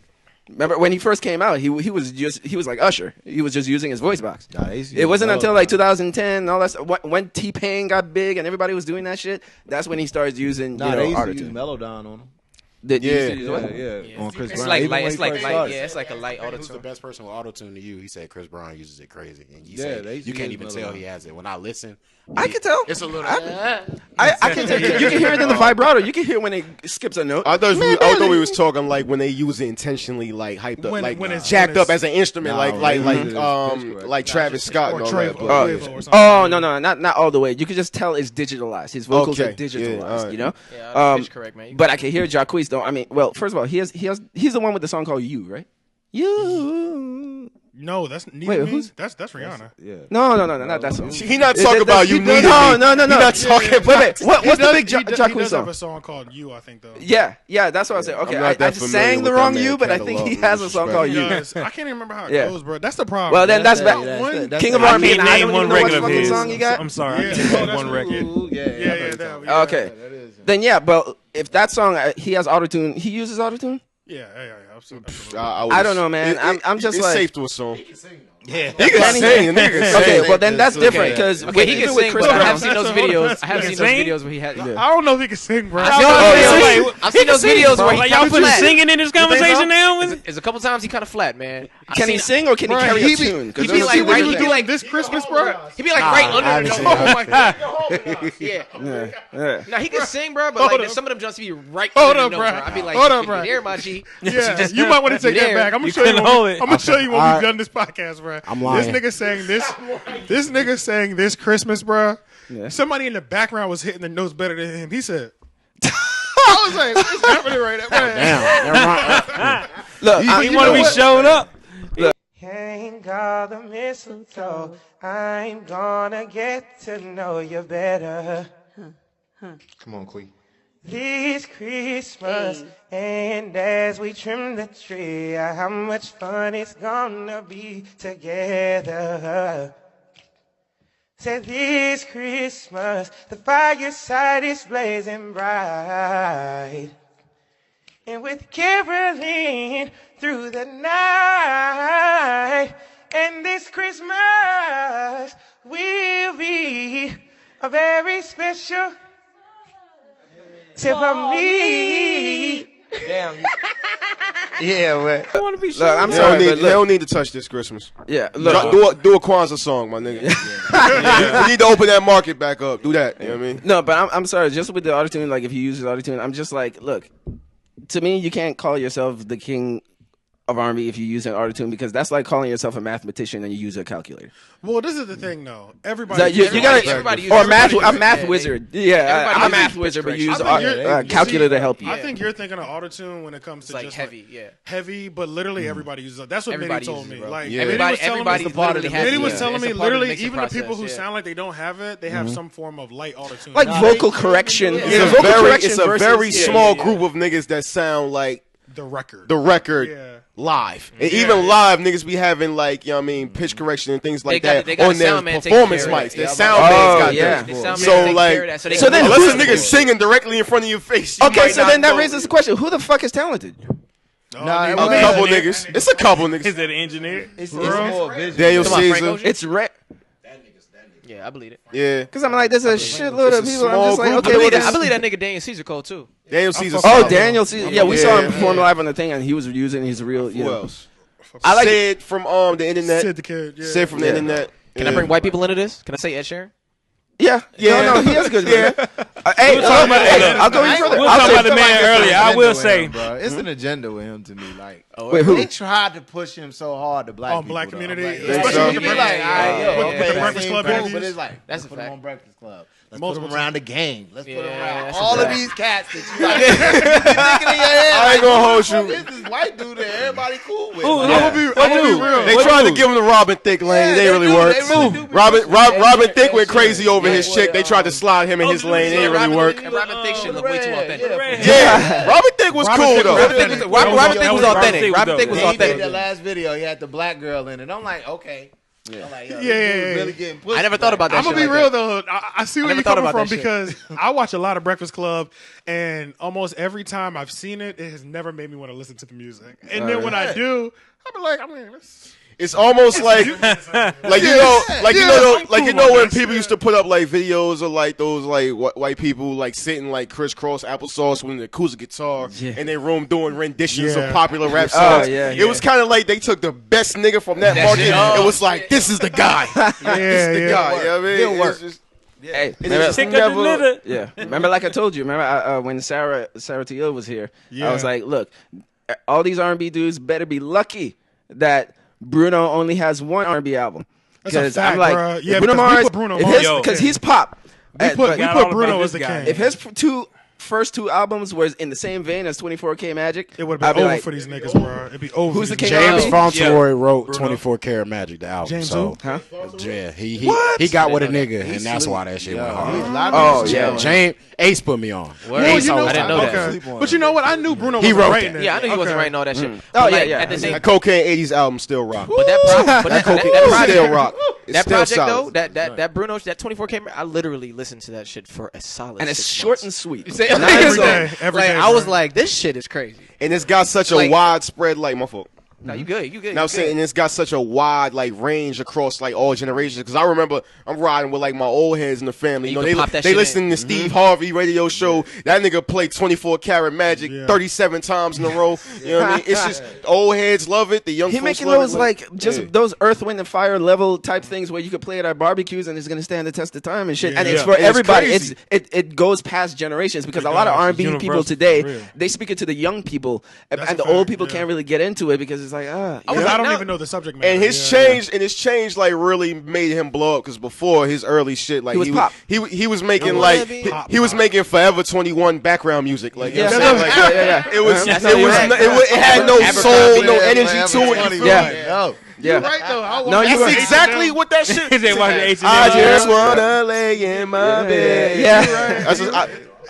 remember when he first came out, he was like Usher. He was just using his voice box. Nah, they used to It use wasn't Mellow until like Down. 2010 and all that stuff, when T-Pain got big and everybody was doing that shit. That's when he started using Nah, they used to autotune. use Mellow Down on him. Did you Yeah. used to use what? Yeah. On Chris It's Brown. like Even light. when It's he like first light. started. Yeah, it's like a light Who's the autotune. best person with autotune to you? He said Chris Brown uses it crazy, and you Yeah, said they used you to can't use even Mellow tell Down. he has it. When I listen, I can tell. it's a little. I can tell. You can hear it in the vibrato. You can hear when it skips a note. I thought we was talking like when they use it intentionally, like hyped up, When like it's- jacked when up as an instrument, Nah, like Travis Scott and all that. Trevo but- or something. Oh no, not all the way. You can just tell it's digitalized. His vocals Okay. are digitalized. Yeah, all right. You know. Yeah, pitch correct, man. But I can hear Jaqueez though. I mean, well, first of all, he's the one with the song called "You," right? You. No, that's neither. who's- That's Rihanna. Yeah. No, not that song. He not talking about you need No, me. no. He not talking about. Wait. What's the big He Jaqueez does have song? a song called "You," I think though. Yeah, that's what I was saying. Okay, I'm not I that just familiar sang the with wrong that "You," man but I think he catalog, has a song respect. called He "You." does. I can't even remember how it Yeah. goes, bro. That's the problem. Well, then that's That's bad. it, that's King it. of I R&B, can't and I name don't one even know what record of fucking his. song you got. I'm sorry, I Yeah. can't Oh, name that's one record. Ooh, yeah. Yeah. Okay, then yeah, but if that song he has autotune, he uses autotune. Yeah. Absolutely. I don't know, man. I'm just it's like safe to assume. Yeah. He can sing. Okay, well then that's different because Okay, he can sing, but I have seen those Hold on. videos. I have He seen can those sing? videos where he had. I don't know if he can sing, bro. I've seen those videos where he Like y'all kind of putting flat. singing in this conversation now? It's a couple times he kind of flat, man. Can he sing or can he carry a tune? he be like right. He be like this Christmas, bro. He be like right under the nose. Oh my god. Yeah. Yeah. Now he can sing, bro, but like some of them just be right Hold under up, the bro. nose, bro. I be like, Hold up, you bro. there, my G. Yeah, you might want to take that there. back. I'm gonna You show you. couldn't hold it. I'm gonna show you when All we've right. done this podcast, bro. I'm lying. This nigga saying this. This nigga saying this Christmas, bro. Yeah. Somebody in the background was hitting the notes better than him. He said, "I was like, what's happening right now, man?" Damn, never mind. Look, He want to be showed up. Hang all the mistletoe. I'm gonna get to know you better Come on, Queen. this Christmas. And as we trim the tree, how much fun it's gonna be together. Said this Christmas, the fireside is blazing bright. And with caroling through the night. And this Christmas will be a very special for me. damn. Yeah, man. I want to be Look, showed I'm They sorry, don't, need, but they look, don't need to touch this Christmas. yeah, look. Do a Kwanzaa song, my nigga. We need to open that market back up. Do that. You know what I mean? No, but I'm sorry. Just with the autotune, like if you use the autotune, I'm just like, look. To me, you can't call yourself the king of R&B if you use an autotune because that's like calling yourself a mathematician and you use a calculator. Well, this is the thing, though. Everybody, So you gotta, everybody or uses- a math wizard. Yeah, everybody I'm a uses math pitch wizard, but you use correction. I think a calculator to help you. I think you're thinking of autotune when it comes to It's like just heavy, yeah. heavy, but literally everybody uses it. That's what Everybody Minnie told uses me. it, bro. Like Yeah. Minnie was telling Everybody me, literally has Minnie it, was yeah. telling It's me a part of the literally, mixing even the people who process, yeah. sound like they don't have it, they have some form of light autotune. Like vocal correction. It's Yeah, a vocal very, correction it's a versus- very yeah, small yeah. group of niggas that sound like the record. the record Yeah. live. And Yeah. even live, niggas be having like, you know what I mean, pitch correction and things like They got on a their sound man taking performance care of mics. it. Their Yeah, sound oh, man's got yeah. that. The sound man So takes care of like, that, so they So can then do unless who's- a nigga singing directly in front of your face, you Okay, might so not then that know. raises the question: who the fuck is talented? Nah, A couple niggas. It's a couple Is niggas. it an engineer? It's more vision. Daniel Come on, Frank Caesar. Ocean. It's rare. Yeah, I believe it. Yeah. Because I'm like, there's a shitload of It's a people. I'm small just like, group. okay, well, I this- believe that nigga Daniel Caesar Cole too. Daniel Caesar. Oh, Daniel Caesar. Yeah, we saw him Yeah. perform live on the thing, and he was using his real. You Who know. else? I like Sid from the internet. Sid the Kid. Yeah. Sid from the Yeah. internet. Can I bring white people into this? Can I say Ed Sheeran? Yeah, Yeah. No, he has good. Yeah. Hey, We're talking about- hey, I'll go even further. We're I'll talking say- about the man earlier. I will say, bro, it's an agenda with him to me. Like, Wait, who? they tried to push him so hard to black On people. black though. community, I'm like, especially so. with the You be like, Breakfast- all right, yo, with okay, the that Breakfast seems Club cool, interviews. but it's like, That's let's a put him fact. on Breakfast Club. Let's Multiple put him around the game. Let's put him Yeah, around that's a all of fact. these cats that you like. You thinking in your head, I ain't gonna hold you. This is white dude that everybody cool with. Who- Like, yeah. I'm gonna be real. They tried to give him the Robin Thicke lane. Yeah, They really do. worked. They really do be Robin Thicke that went shit. crazy over Yeah, his chick. They tried to slide him in his lane. It didn't really work. And Robin Thicke shit look way too authentic. Yeah, Robin Thicke was cool though. Robin Thicke was authentic. Robin Thicke was He made authentic. that last video. He had the black girl in it. I'm like, okay. I'm like, yo, this Yeah. dude really getting pushed. I never thought about that. I'm gonna shit be like real that. though. I see where never you're thought coming about from that because I watch a lot of Breakfast Club, and almost every time I've seen it, it has never made me want to listen to the music. And then when I do, I'll be like, I mean, It's almost like you know, when people used to put up like videos of like those like white people like sitting like crisscross applesauce with an acoustic guitar in their room doing renditions of popular rap songs. It was kind of like they took the best nigga from that market. It was like, this is the guy. This is the guy. You know what I mean? It'll work. It's just- Hey, It is Pick up the litter. yeah. Remember, like I told you. Remember when Sarah Teal was here? I was like, look, all these R&B dudes better be lucky that Bruno only has one R&B album. That's a Because fact, I'm like, bro. Yeah, Bruno because we Mars, put Bruno Mars. because he's pop. we But put Bruno as the king. if his two first 2 albums was in the same vein as 24K Magic, it would have been over for these niggas, bro. It'd be over. Who's the king? James R&B? Fauntleroy wrote 24 Karat Magic, the album. James so, who? Huh? Yeah, he got with a nigga, and that's why that shit went hard. Oh, yeah. James Ace put me on. Ace, you know, I didn't know that. okay. But you know what? I knew Bruno He wasn't wrote writing that. it. Yeah, I knew he wasn't Okay. writing all that shit. Oh, But, yeah, like, yeah. At the same, That Cocaine 80s album still rock. but that project, Still rock. It's that still project solid. though, that Bruno, that 24K, I literally listened to that shit for a solid. And it's 6 short months. and sweet. You say Every day, every day, I was bro. like, this shit is crazy. And it's got such a Like- widespread, like, my fault. No, you good, you good. Now I'm saying it's got such a wide like range across like all generations. Because I remember I'm riding with like my old heads in the family. You know, can pop that they shit listen in. to Steve Harvey radio show. That nigga played 24 Karat Magic 37 times in a row. You know what I mean? It's just old heads love it. The young He folks making love those it. like just those Earth, Wind, and Fire level type things where you could play it at barbecues and it's gonna stand the test of time and shit. Yeah. And it's Yeah. for It's everybody. crazy. It goes past generations because a lot of does. R&B It's people universal, today for real. they speak it to the young people and That's the a fact, old people yeah. can't really get into it because it's like I don't even know the subject matter. And his change like really made him blow up because before his early shit like He was pop. he was making It like was he was making Forever 21 background music like you know Yeah. what I'm saying? Like, Yeah. it was That's it was correct. it had no soul, no energy to it. You feel Yeah. me? Yo. Yeah. right though. No, you That's were- exactly what that shit. He said, "Watch the H&M." I just wanna lay in my bed. Yeah. That's just,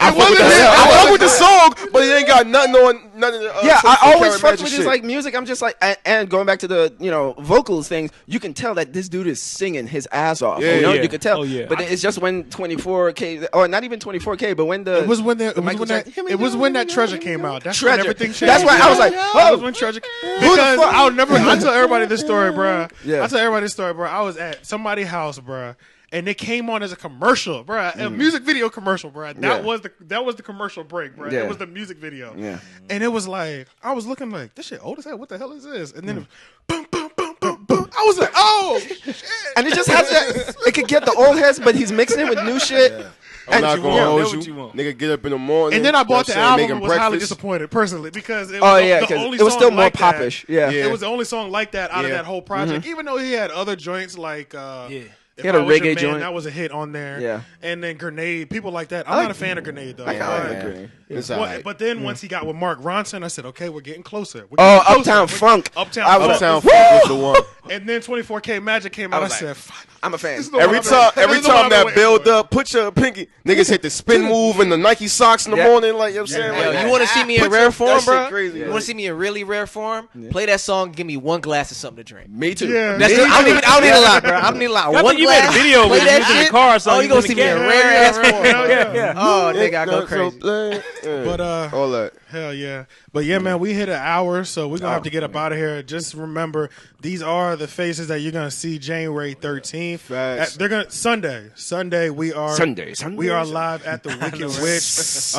I fuck with the song, but it ain't got nothing on none of the. Yeah, I 24 always Karat fuck Magic with shit. his like music. I'm just like, and going back to the vocals things, you can tell that this dude is singing his ass off. Yeah, you know, yeah. you could tell. Oh, yeah. But it's just when 24K, or not even 24K, but when the It was when Michael Jackson- it was when that Treasure came out. That's when Treasure. everything changed. That's why I was like, That oh, was when Treasure. Because I tell everybody this story, bro. Yeah. I tell everybody this story, bro. I was at somebody's house, bro. And it came on as a commercial, bro. A music video commercial, bro. That was the commercial break, bro. Yeah. It was the music video. Yeah. And it was like I was looking like this shit old as hell. What the hell is this? And then it was boom, boom, boom, boom, boom. I was like, oh shit. and it just has that. It could get the old heads, but he's mixing it with new shit. I'm not you gonna want, hold know what you. you want. Nigga, get up in the morning. And then I bought you the know what I'm saying, album and was making highly breakfast. disappointed personally because it was Oh yeah, the because only it was song still more like that. popish. Yeah. It was the only song like that out of Yeah. that whole project. Even though he had other joints like If He had a I Was Your reggae Man, joint. that was a hit on there. Yeah. And then Grenade, people like that. I'm not a fan of Grenade though. I kinda But- like Grenade. It's Well, alright. But then once he got with Mark Ronson, I said, okay, we're getting closer. We're Oh, getting closer. Uptown Funk. Uptown I was Funk. Uptown was- Funk was the one. And then 24K Magic came out. I was said, like, fuck. I'm a fan. This is the one Every I've been- time this is the one I've been that waiting build for. up, put your pinky. Niggas hit the spin move and the Nike socks in the Yeah. morning, like you know what I'm saying. Yo, Like, you want to see me in put rare your- form, that shit bro? crazy. You want to see me in really rare form? Play that song. Give me one glass of something to drink. Me too. Yeah. That's Me it. I don't need a lot, bro. I don't need a lot. I One think you made a glass. video Play with that it in the shit. car or something. Oh, you gonna You see me in wanna rare ass form? Yeah. Oh, nigga, I go crazy. But all that. hell yeah. But yeah, man, we hit an hour, so we're gonna have to get up out of here. Just remember, these are the faces that you're gonna see January 13th. Facts. They're gonna Sunday. We are We are live at the Wicked Witch.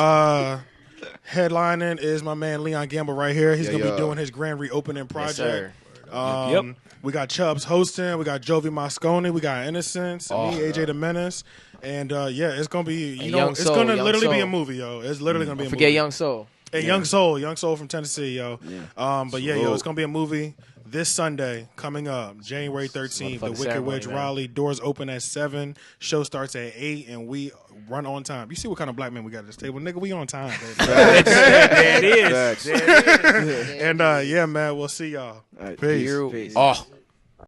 Headlining is my man Liion Gamble right here. He's gonna be doing his grand reopening project. Yep. We got Chubbz hosting. We got Jovi Mosconi. We got Innocence. Me, AJ the Menace. And yeah, it's gonna be Young it's Soul, gonna Young literally be a Soul. movie, yo. It's literally gonna be a Forget movie. Young Soul. And Young Soul from Tennessee, yo. But yeah, yo, it's gonna be a movie this Sunday coming up, January 13th. The Motherfucking Wicked ceremony, Witch man. Raleigh. Doors open at 7. Show starts at 8, and we run on time. You see what kind of black men we got at this table, nigga? We on time, baby. There it is. And yeah, man, we'll see y'all. All right. Peace. Peace. Oh.